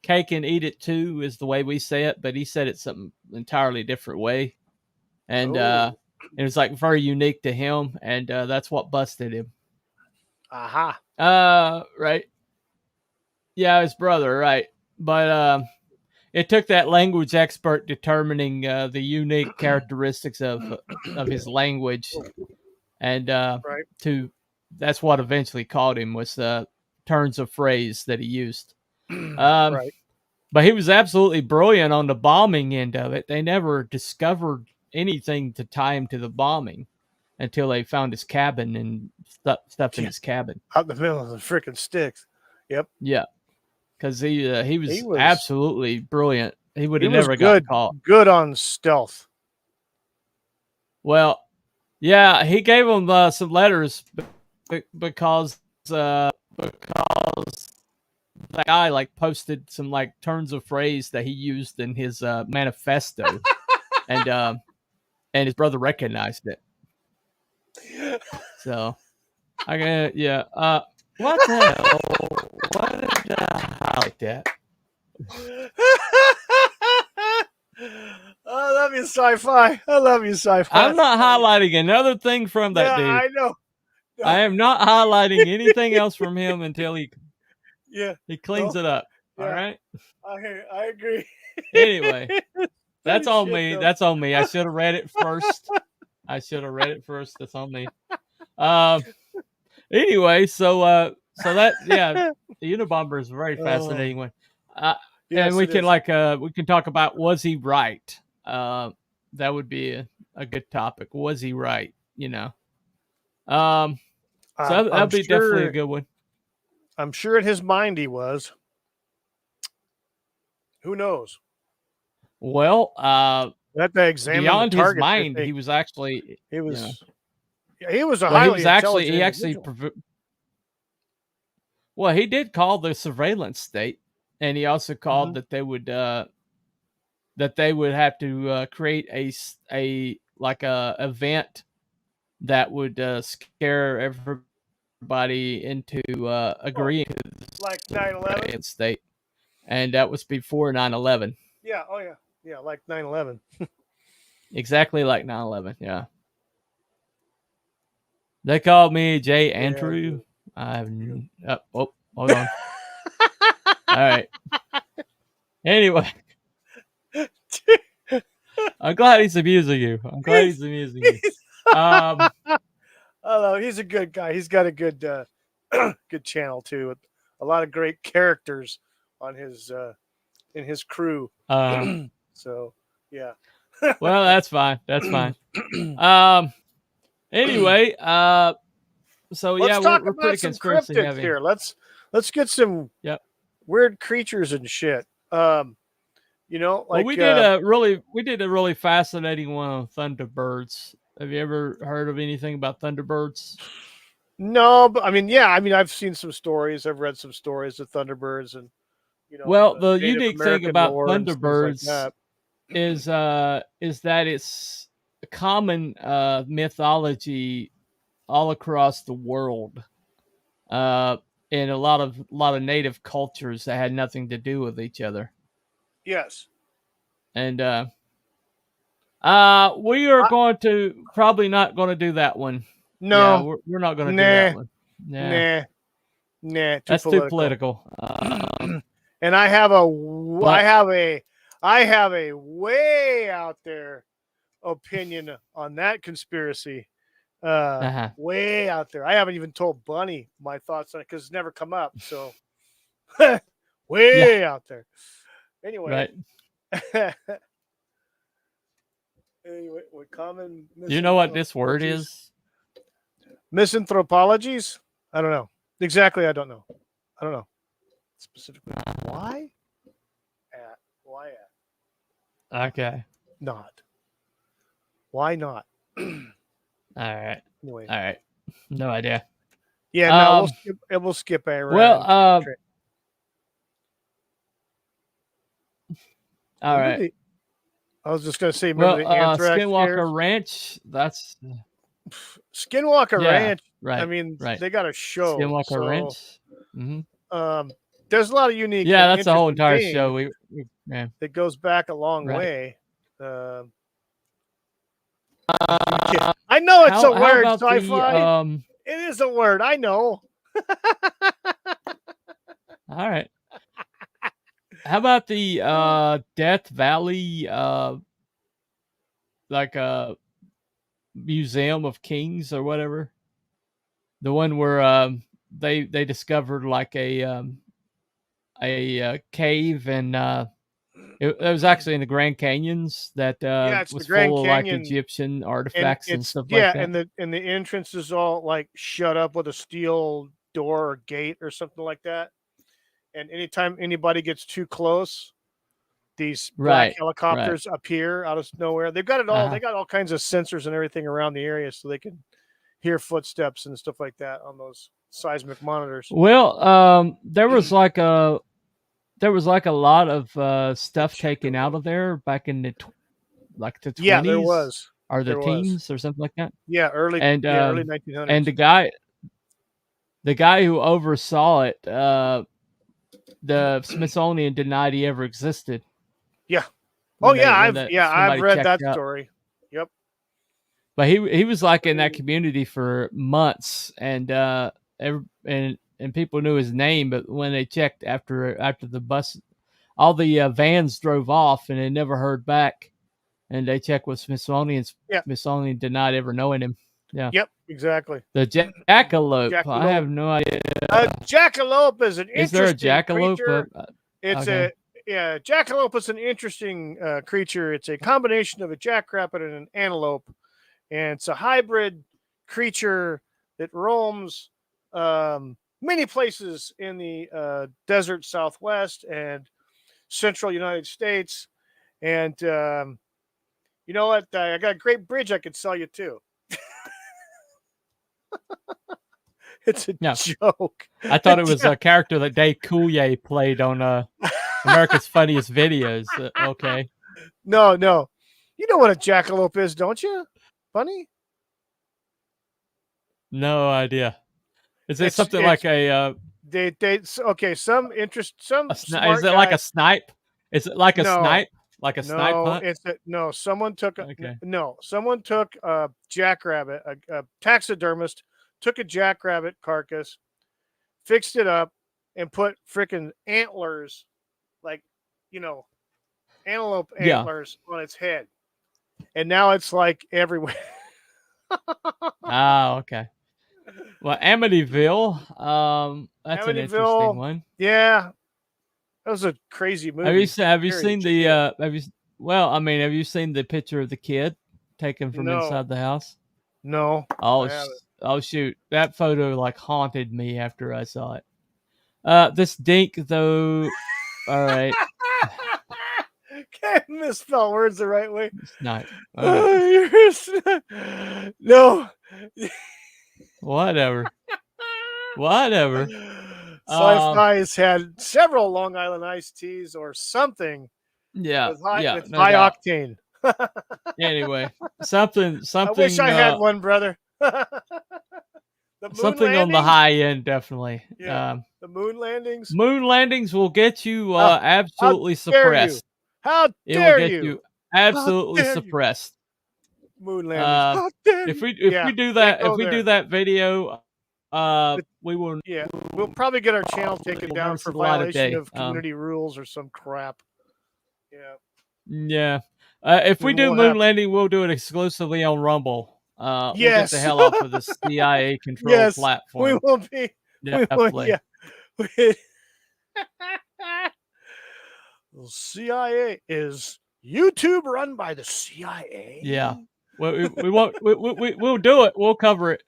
cake and eat it too, is the way we say it, but he said it some entirely different way. And it was like very unique to him, and that's what busted him. Aha. Right. Yeah, his brother, right. But it took that language expert determining the unique characteristics of his language, and Right. that's what eventually caught him, was turns of phrase that he used. Right. But he was absolutely brilliant on the bombing end of it. They never discovered anything to tie him to the bombing until they found his cabin and stuff in his cabin. Out in the middle of the freaking sticks. Yep. Yeah. Because he was absolutely brilliant. He would have never got caught. Good on stealth. Well, yeah, he gave him some letters because that guy like posted some like turns of phrase that he used in his manifesto, and his brother recognized it. So what the hell? What did I like that? I love you, sci-fi. I love you, sci-fi. I'm not highlighting another thing from that dude. I know. No. I am not highlighting anything else from him until he cleans it up. Yeah. All right. I agree. Anyway, that's on me. Though. That's on me. I should have read it first. That's on me. Anyway, so that the Unabomber is a very fascinating one. Yes, and we can talk about, was he right? That would be a good topic. Was he right? So that'd be definitely a good one. I'm sure in his mind he was. Who knows? Well, beyond his mind, he was actually he was a highly intelligent well, he did call the surveillance state, and he also called that they would have to create a event that would scare everybody into agreeing to the like 9/11 state, and that was before 9/11. Yeah. Oh yeah. Yeah, like 9/11. Exactly like 9/11. Yeah. They called me Jay Andrew. Hold on. All right. Anyway, I'm glad he's amusing you. I know, he's a good guy. He's got a good good channel too, with a lot of great characters on his in his crew. So yeah. Well, that's fine. Anyway, so we're pretty conspiracy heavy here. Let's get some weird creatures and shit. Like we did a really fascinating one on Thunderbirds. Have you ever heard of anything about Thunderbirds? No, but I've seen some stories. I've read some stories of Thunderbirds, and well, the unique thing about Thunderbirds is that it's a common mythology all across the world, in a lot of native cultures that had nothing to do with each other. Yes. And we are probably not going to do that one. No, yeah, we're not going to do that one. Nah. That's too political. And I have a way out there opinion on that conspiracy. Way out there. I haven't even told Bunny my thoughts on it because it's never come up. So way out there. Anyway. Right. Anyway, what common? Do you know what this word is? Misanthropologies? I don't know. Exactly, I don't know. Specifically. Why? Why at? Okay. Not. Why not? All right. Anyway. All right. No idea. Yeah, no, we'll skip around. Well, all right. I was just gonna say, remember the anthrax Skinwalker scares? Ranch. That's Skinwalker Ranch. Right. I mean, right. they got a show. Skinwalker Ranch. Mm-hmm. There's a lot of unique. Yeah, that's the whole entire show. That goes back a long way. I know it's a word, sci-fi. It is a word. I know. All right. How about the Death Valley, like a Museum of Kings or whatever? The one where they discovered like a cave, and it was actually in the Grand Canyons that was full of like Egyptian artifacts and stuff like that. And the entrance is all like shut up with a steel door or gate or something like that. And anytime anybody gets too close, these black helicopters appear out of nowhere. They've got it all. They got all kinds of sensors and everything around the area, so they can hear footsteps and stuff like that on those seismic monitors. Well, there was like a lot of stuff taken out of there back in the 20s. Yeah, there was. Or the teens or something like that. Yeah, early 1900s. And the guy who oversaw it, the Smithsonian denied he ever existed. Yeah. I've read that story. Yep. But he was like in that community for months, and people knew his name, but when they checked after the bus, all the vans drove off, and they never heard back. And they checked with Smithsonian. Smithsonian denied ever knowing him. Yeah. Yep. Exactly. The jackalope. I have no idea. Jackalope is an interesting. Is there a jackalope? Jackalope is an interesting creature. It's a combination of a jackrabbit and an antelope, and it's a hybrid creature that roams many places in the desert Southwest and central United States. And you know what? I got a great bridge I could sell you too. It's a joke. I thought it was a character that Dave Coulier played on America's Funniest Videos. Okay. No. You know what a jackalope is, don't you? Funny? No idea. Is it something like a... some interest... Is it like a snipe? Is it like a snipe? Like a snipe hunt? Someone took a jackrabbit, a taxidermist took a jackrabbit carcass, fixed it up, and put freaking antlers, antelope antlers on its head. And now it's like everywhere. Okay. Well, Amityville, that's an interesting one. Yeah. That was a crazy movie. Have you seen the picture of the kid taken from inside the house? No. Oh shoot. That photo haunted me after I saw it. This dink though, all right. Can't misspell words the right way. Snipe. No. Whatever. Sci-fi has had several Long Island iced teas or something. Yeah. With high octane. Anyway, something. I wish I had one, brother. Something on the high end, definitely. Yeah. The moon landings. Moon landings will get you absolutely suppressed. How dare you? It will get you absolutely suppressed. Moon landings. If we do that video, we will. Yeah, we'll probably get our channel taken down for violation of community rules or some crap. Yeah. If we do moon landing, we'll do it exclusively on Rumble. We'll get the hell off of the CIA controlled platform. We will be. Definitely. The CIA is YouTube run by the CIA. Yeah. We won't. We'll do it. We'll cover it.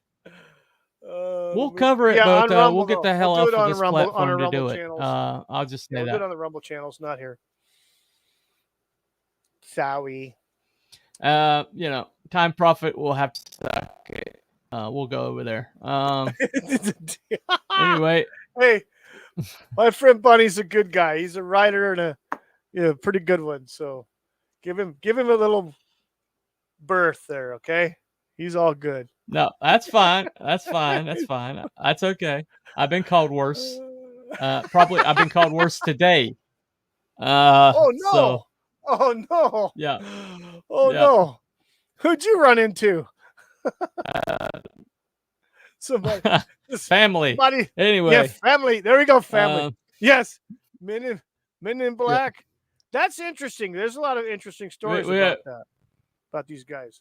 We'll cover it, but we'll get the hell off of this platform to do it. I'll just say that. We'll do it on the Rumble channels, not here. Sorry. Time Prophet will have to suck it. we'll go over there. Anyway, hey, my friend Bunny's a good guy. He's a writer and a pretty good one. So give him a little berth there, okay? He's all good. No, that's fine. That's fine. That's fine. That's okay. I've been called worse. Probably I've been called worse today. Oh no! So, oh no! Yeah. Oh yeah. no! Who'd you run into? Somebody. Family. Somebody. Anyway. Yeah, family. There we go. Family. Yes. Men in Black. Yeah. That's interesting. There's a lot of interesting stories about that. About these guys.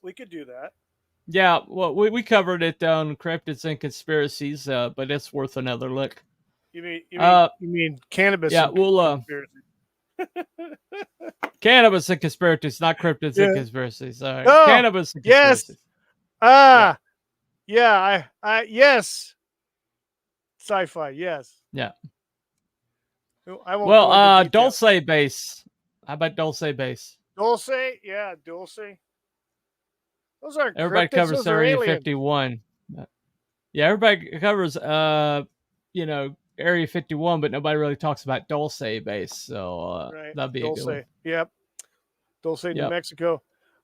We could do that. Yeah, well, we covered it on Cryptids and Conspiracies, but it's worth another look. You mean cannabis? Yeah, we'll cannabis and conspiracies, not cryptids and conspiracies. All right. Oh, cannabis and conspiracies. Yes. Yeah. I yes. Sci-fi. Yes. Yeah. I won't Dulce base. How about Dulce base? Dulce, yeah, Dulce. Those aren't everybody cryptids, covers Area 51. Yeah, everybody covers Area 51, but nobody really talks about Dulce base. So that'd be Dulce. A good one. Yep. Dulce, New Mexico.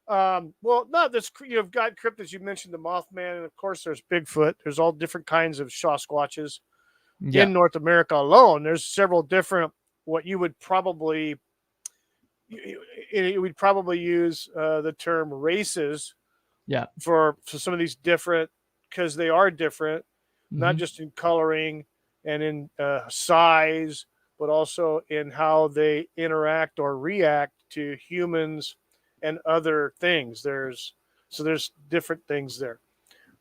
Well, no, you've got cryptids. You mentioned the Mothman, and of course there's Bigfoot. There's all different kinds of Sasquatches in North America alone. There's several different what you would probably use the term races. Yeah. For some of these different, because they are different, not just in coloring and in size, but also in how they interact or react to humans and other things. There's different things there.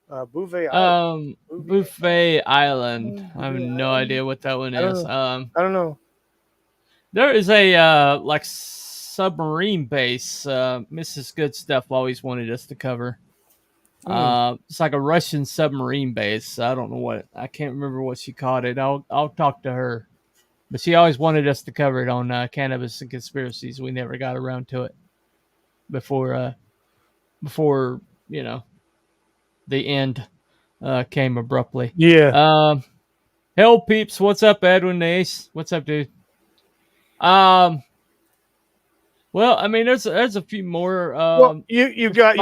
Bouvet Island. Bouvet Island. I have no idea what that one is. I don't know. There is a submarine base. Mrs. Good Stuff always wanted us to cover. It's like a Russian submarine base. I don't know I can't remember what she called it. I'll talk to her. But she always wanted us to cover it on Cannabis and Conspiracies. We never got around to it before the end came abruptly. Yeah. Hell peeps, what's up, Edwin Ace? What's up, dude? Well, I mean, there's a few more. Well, you've got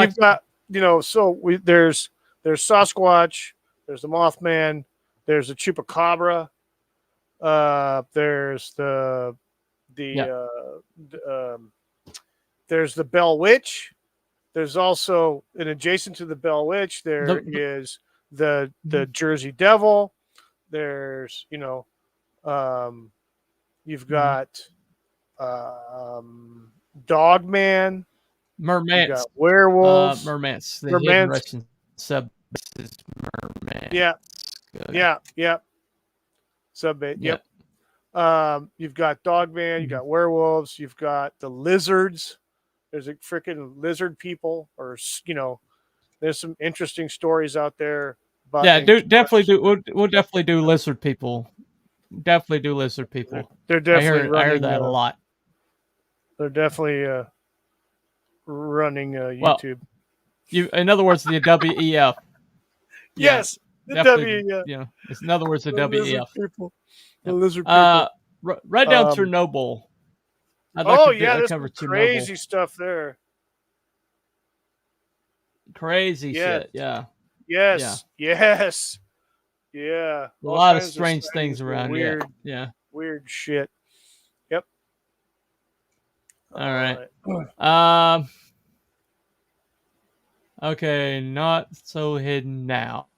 so there's Sasquatch, there's the Mothman, there's the Chupacabra, there's there's the Bell Witch. There's also, and adjacent to the Bell Witch, is the Jersey Devil. There's you've got Dogman. Mermans. You got werewolves. Mermans. The hidden Russian sub is Mermans. Yeah. Subbase. Yep. You've got Dogman. You got werewolves. You've got the lizards. There's a freaking lizard people, or there's some interesting stories out there. We'll definitely do lizard people. Definitely do lizard people. They're definitely. I heard that a lot. They're definitely running YouTube. In other words, the WEF. Yes, the WEF. Yeah, in other words, the WEF. The lizard people. Right down Chernobyl. There's some crazy stuff there. Crazy shit, yeah. Yes. Yeah. A lot of strange things around here. Yeah. Weird shit. Yep. All right. Okay, not so hidden now.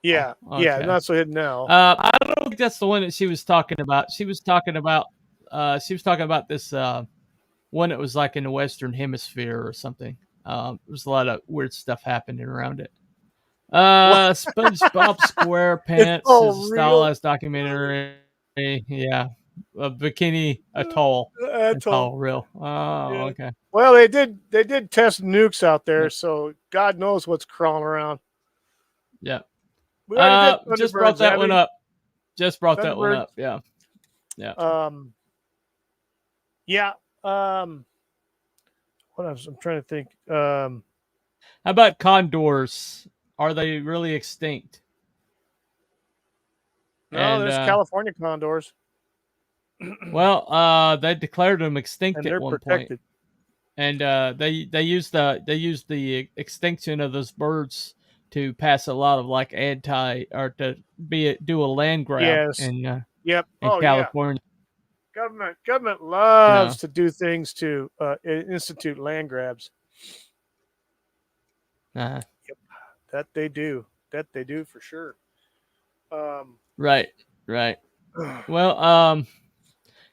Yeah. Okay. Yeah, not so hidden now. I don't think that's the one that she was talking about. She was talking about this one that was like in the Western Hemisphere or something. There's a lot of weird stuff happening around it. SpongeBob SquarePants is a stylized documentary. Yeah. Bikini Atoll. Atoll, real. Oh, okay. Well, they did test nukes out there, so God knows what's crawling around. Yeah. Just brought that one up. Just brought that one up. Yeah. Yeah. Yeah. What else? I'm trying to think. How about condors? Are they really extinct? No, there's California condors. Well, they declared them extinct and at they're one protected. point, and they used the extinction of those birds to pass a lot of like do a land grab in Yep. in California. Yeah. Government loves to do things to institute land grabs. Uh-huh. Yep. That they do for sure. Right. Well,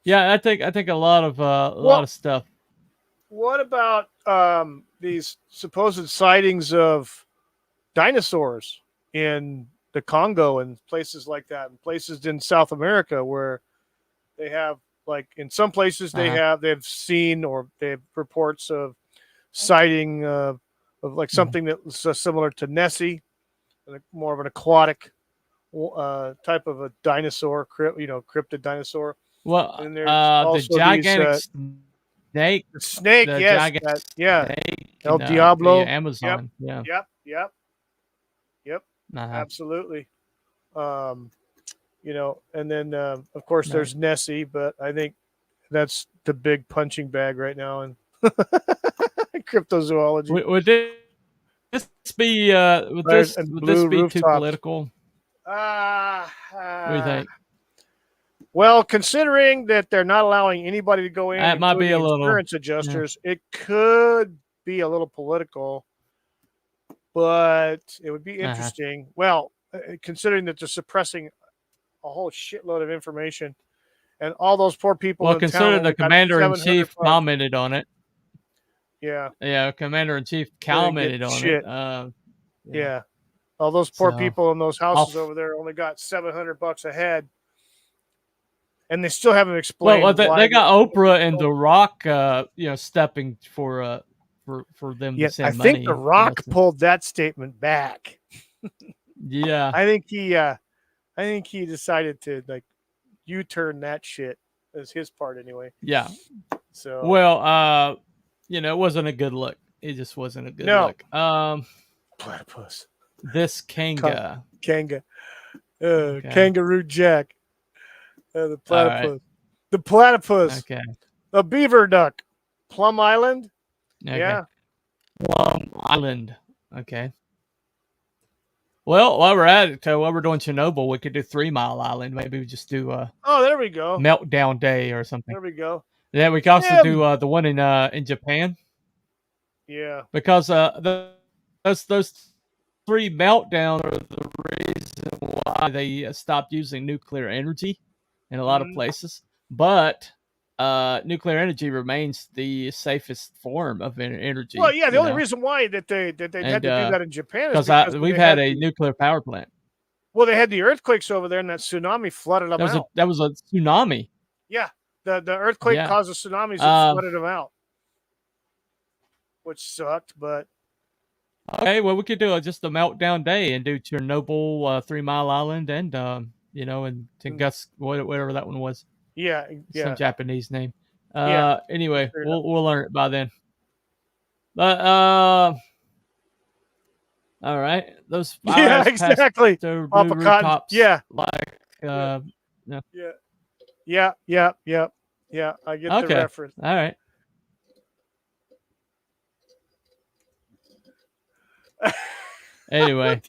yeah, I think a lot of stuff. What about these supposed sightings of dinosaurs in the Congo and places like that, and places in South America where they have, like, in some places they've seen, or they have reports of sighting of like something that's similar to Nessie, more of an aquatic type of a dinosaur, cryptid dinosaur. Well, and there's also the gigantic snake. The snake, the yes, snake El in, Diablo, the Amazon. Yep. Absolutely. And then of course there's Nessie, but I think that's the big punching bag right now in cryptozoology. Would this be too political? What do you think? Well, considering that they're not allowing anybody to go in, it might be a little insurance adjusters, it could be a little political, but it would be interesting. Well, considering that they're suppressing a whole shitload of information, and all those poor people. Well, consider the commander-in-chief commented on it. Yeah, commander-in-chief commented on it. Yeah, all those poor people in those houses over there only got $700 a head. And they still haven't explained. Well, they got Oprah and The Rock, stepping for them to send money. I think The Rock pulled that statement back. Yeah, I think he decided to U-turn that shit as his part anyway. Yeah. So well, it wasn't a good look. It just wasn't a good look. Platypus. This Kanga. Kangaroo Jack. The platypus. Right. The platypus. Okay. A beaver duck. Plum Island. Okay. Yeah. Plum Island. Okay. Well, while we're at it, while we're doing Chernobyl, we could do 3 Mile Island. Maybe we just do there we go. Meltdown Day or something. There we go. Yeah, we can also do the one in Japan. Yeah. Because those 3 meltdown are the reason why they stopped using nuclear energy in a lot of places, but nuclear energy remains the safest form of energy. Well, yeah, the only reason why that they had to do that in Japan is because we've had a nuclear power plant. Well, they had the earthquakes over there, and that tsunami flooded them out. That was a tsunami. Yeah, the earthquake caused the tsunamis that flooded them out, which sucked. But okay, well, we could do just a Meltdown Day and do Chernobyl, 3 Mile Island, and and Tunguska, whatever that one was. Yeah. Some Japanese name. Anyway, we'll learn it by then. But all right, those fires exactly. Papa Cotton. Yeah. Like Yeah. I get the reference. All right. Anyway,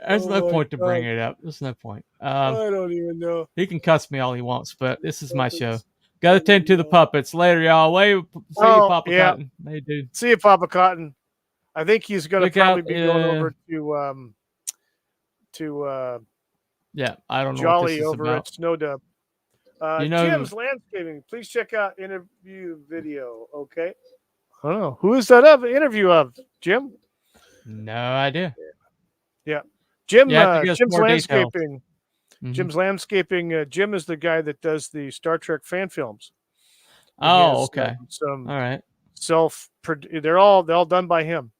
there's no point to bring it up. There's no point. I don't even know. He can cuss me all he wants, but this is my show. Gotta tend to the puppets. Later, y'all. See you, Papa Cotton. Hey, dude. See you, Papa Cotton. I think he's gonna probably be going over to I don't know Jolly what this is over about. at Snow Dub. Jim's Landscaping. Please check out interview video. Okay. I don't know. Who is that interview of? Jim? No idea. Yeah. Jim's Landscaping. Mm-hmm. Jim's Landscaping. Jim is the guy that does the Star Trek fan films. Oh, okay. All right. They're all done by him.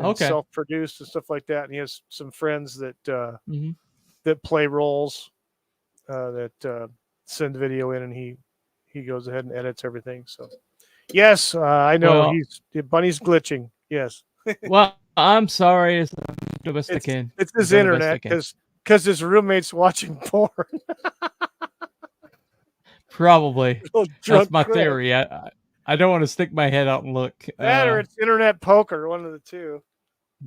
Okay. Self-produced and stuff like that. And he has some friends that that play roles that send video in, and he goes ahead and edits everything. So Yes, I know. Bunny's glitching. Yes. Well, I'm sorry. It's domesticated. It's his internet because his roommate's watching porn. Probably. That's my theory. I don't want to stick my head out and look. That or it's internet poker, one of the two.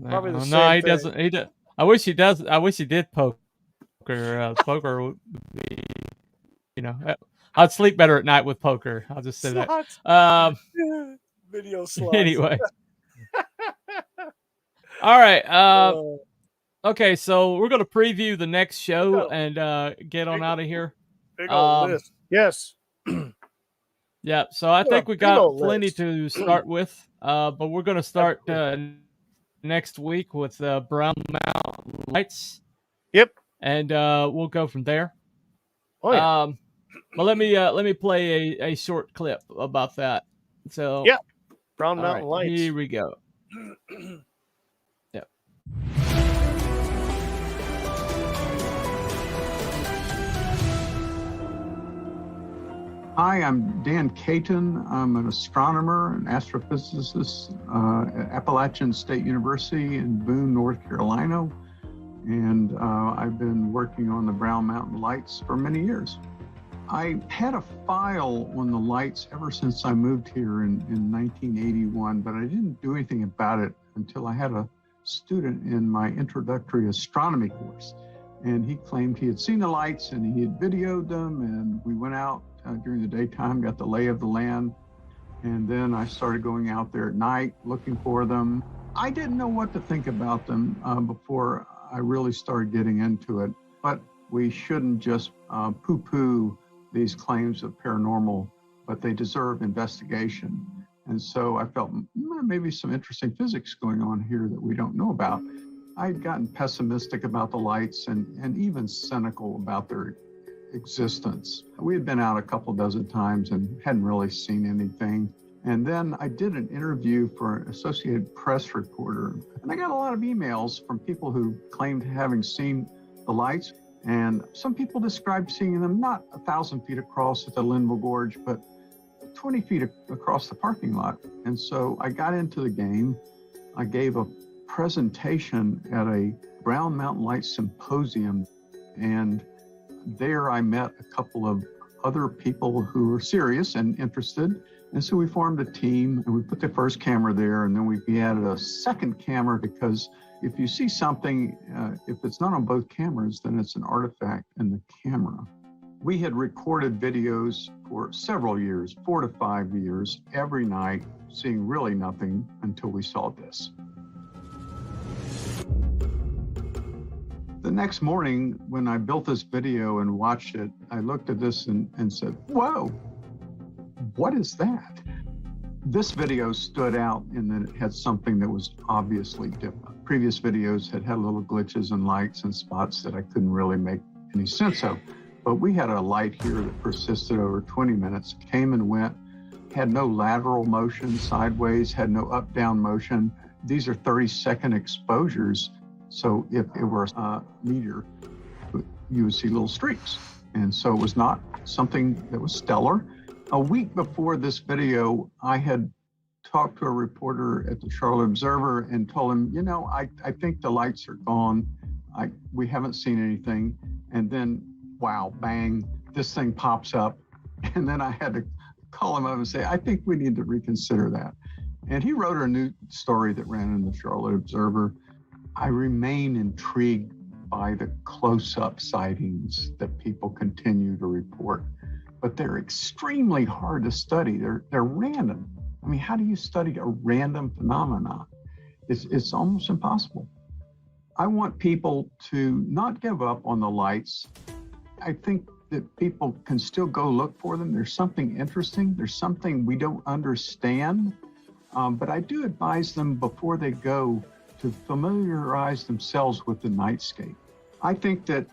Probably the same thing. No, he doesn't. He does. I wish he does. I wish he did poker. Poker would be, I'd sleep better at night with poker. I'll just say that. Video slots. Anyway. All right. Okay, so we're going to preview the next show and get on out of here. Big old list. Yes. Yeah, so I think we got plenty to start with, but we're going to start next week with Brown Mountain Lights. Yep. And we'll go from there. Oh yeah. But let me play a short clip about that. So yeah, Brown Mountain Lights. Here we go. Yep. Hi, I'm Dan Caton. I'm an astronomer and astrophysicist at Appalachian State University in Boone, North Carolina. And I've been working on the Brown Mountain Lights for many years. I had a file on the lights ever since I moved here in 1981, but I didn't do anything about it until I had a student in my introductory astronomy course. And he claimed he had seen the lights and he had videoed them, and we went out during the daytime, got the lay of the land. And then I started going out there at night looking for them. I didn't know what to think about them before I really started getting into it, but we shouldn't just poo-poo these claims of paranormal, but they deserve investigation. And so I felt maybe some interesting physics going on here that we don't know about. I'd gotten pessimistic about the lights and even cynical about their existence. We had been out a couple dozen times and hadn't really seen anything. And then I did an interview for an Associated Press reporter, and I got a lot of emails from people who claimed having seen the lights. And some people described seeing them not 1,000 feet across at the Linville Gorge, but 20 feet across the parking lot. And so I got into the game. I gave a presentation at a Brown Mountain Lights symposium, and there I met a couple of other people who were serious and interested. And so we formed a team and we put the first camera there, and then we added a second camera because if you see something, if it's not on both cameras, then it's an artifact in the camera. We had recorded videos for several years, 4 to 5 years, every night, seeing really nothing until we saw this. The next morning, when I built this video and watched it, I looked at this and said, whoa, what is that? This video stood out in that it had something that was obviously different. Previous videos had little glitches and lights and spots that I couldn't really make any sense of. But we had a light here that persisted over 20 minutes, came and went, had no lateral motion sideways, had no up-down motion. These are 30-second exposures. So if it were a meteor, you would see little streaks. And so it was not something that was stellar. A week before this video, I had talked to a reporter at the Charlotte Observer and told him, you know, I think the lights are gone. We haven't seen anything. And then, wow, bang, this thing pops up. And then I had to call him up and say, I think we need to reconsider that. And he wrote a new story that ran in the Charlotte Observer. I remain intrigued by the close-up sightings that people continue to report, but they're extremely hard to study. They're random. I mean, how do you study a random phenomenon? It's almost impossible. I want people to not give up on the lights. I think that people can still go look for them. There's something interesting. There's something we don't understand, but I do advise them before they go to familiarize themselves with the nightscape. I think that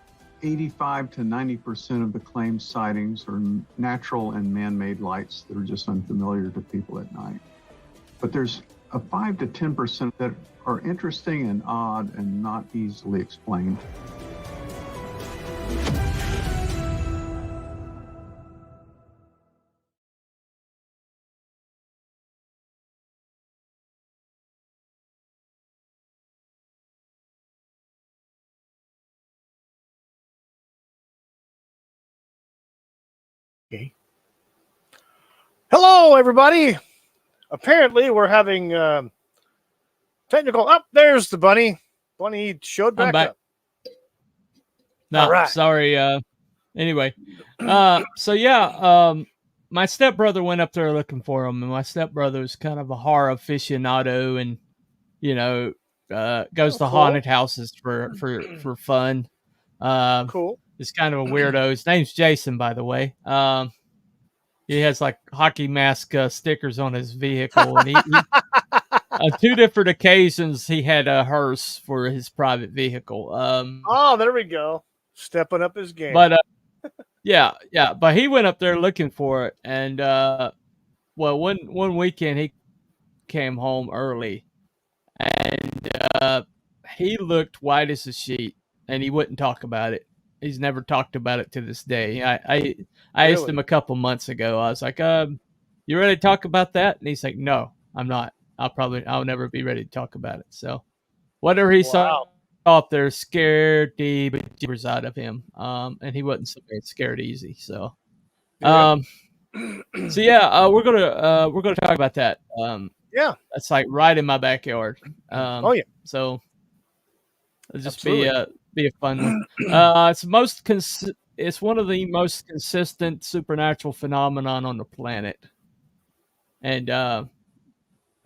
85 to 90% of the claimed sightings are natural and man-made lights that are just unfamiliar to people at night. But there's a 5 to 10% that are interesting and odd and not easily explained. Okay. Hello, everybody. Apparently, we're having technical. Up there's the bunny. Bunny showed back up. No, all right. Sorry. Anyway, so yeah, my stepbrother went up there looking for him, and my stepbrother is kind of a horror aficionado, and goes to haunted houses for fun. Cool. He's kind of a weirdo. His name's Jason, by the way. He has like hockey mask stickers on his vehicle, and he on 2 different occasions he had a hearse for his private vehicle. Oh, there we go, stepping up his game. But yeah, but he went up there looking for it, and well, one weekend he came home early, and he looked white as a sheet, and he wouldn't talk about it. He's never talked about it to this day. I asked him a couple months ago. I was like, you ready to talk about that? And he's like, no, I'm not. I'll never be ready to talk about it. So whatever he saw up there scared the bejeebers out of him. And he wasn't scared easy. So we're gonna talk about that. Yeah. That's like right in my backyard. Oh yeah. So it'll just be a fun one. It's one of the most consistent supernatural phenomenon on the planet. And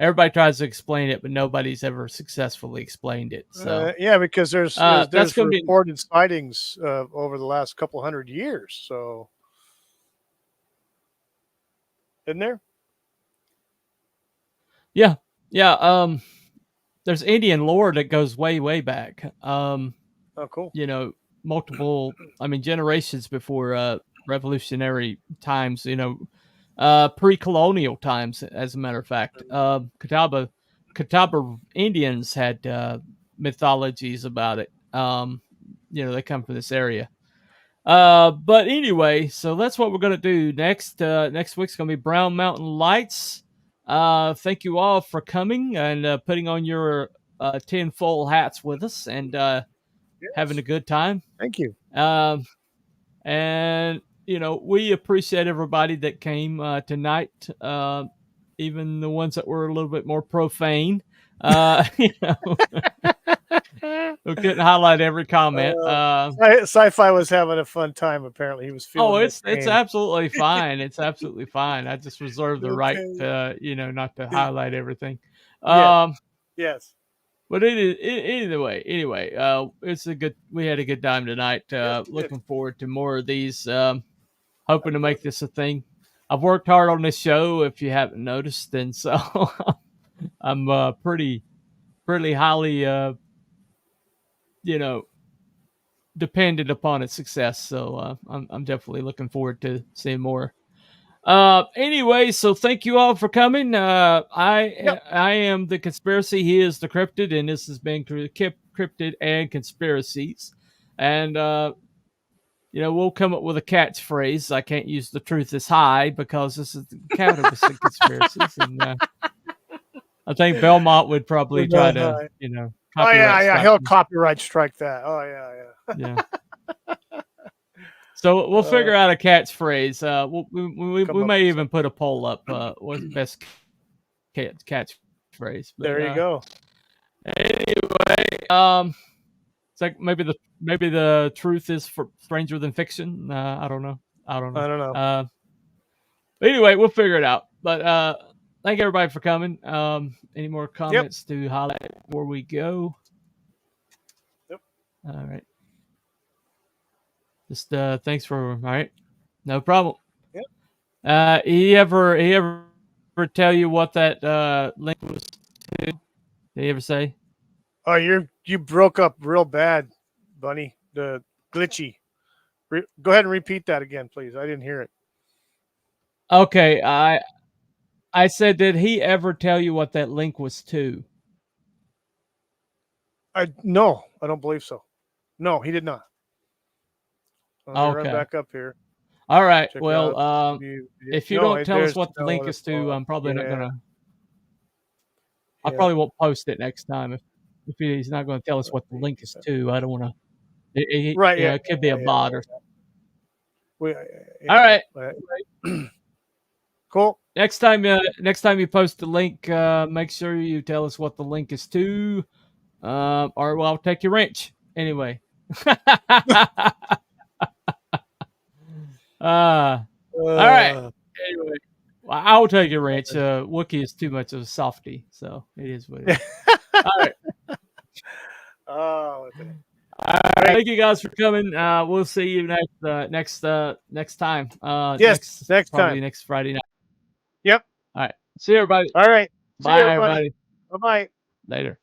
everybody tries to explain it, but nobody's ever successfully explained it. So yeah, because there's reported sightings over the last couple hundred years. So isn't there? Yeah. There's Indian lore that goes way, way back. Oh, cool. Multiple, generations before revolutionary times, pre-colonial times, as a matter of fact. Catawba Indians had mythologies about it. They come from this area. But anyway, so that's what we're going to do next. Next week's going to be Brown Mountain Lights. Thank you all for coming and putting on your tinfoil hats with us and having a good time. Thank you. And we appreciate everybody that came tonight, even the ones that were a little bit more profane. We couldn't highlight every comment. Sci-Fi was having a fun time. Apparently, he was feeling. Oh, it's absolutely fine. It's absolutely fine. I just reserve the right to not to highlight everything. Yes. But either way, anyway, we had a good time tonight. Looking forward to more of these. Hoping to make this a thing. I've worked hard on this show, if you haven't noticed, and so I'm pretty highly dependent upon its success. So I'm definitely looking forward to seeing more. Anyway, so thank you all for coming. I am the Conspiracy. He is the Cryptid, and this has been Cryptid and Conspiracies. And we'll come up with a catchphrase. I can't use the truth is high because this is the Cannabis and Conspiracies. And I think Belmont would probably try to, Oh yeah, he'll copyright strike that. Oh yeah. So we'll figure out a catchphrase. We may even put a poll up. What's the best catchphrase? But, there you go. Anyway, it's like maybe the truth is stranger than fiction. I don't know. Anyway, we'll figure it out. But thank everybody for coming. Any more comments to highlight before we go? Yep. All right. Just thanks for all right. No problem. Yep. He ever tell you what that link was to? Did he ever say? Oh, you broke up real bad, Bunny. The glitchy. Go ahead and repeat that again, please. I didn't hear it. Okay, I said, did he ever tell you what that link was to? No, I don't believe so. No, he did not. Let me run back up here. All right. Well, if you don't tell us what the link is to, I'm probably not gonna. I probably won't post it next time if he's not going to tell us what the link is to. I don't want to. It could be a bot or something. All right. Cool. Next time you post the link, make sure you tell us what the link is to, or well, I'll take your wrench anyway. All right. Anyway, well, I'll take your wrench. Wookie is too much of a softie, so it is what it is. All right. Oh, thank you guys for coming. We'll see you next time. Yes, next probably time. next Friday night. Yep. All right. See you, everybody. All right. Bye, everybody. Bye-bye. Later.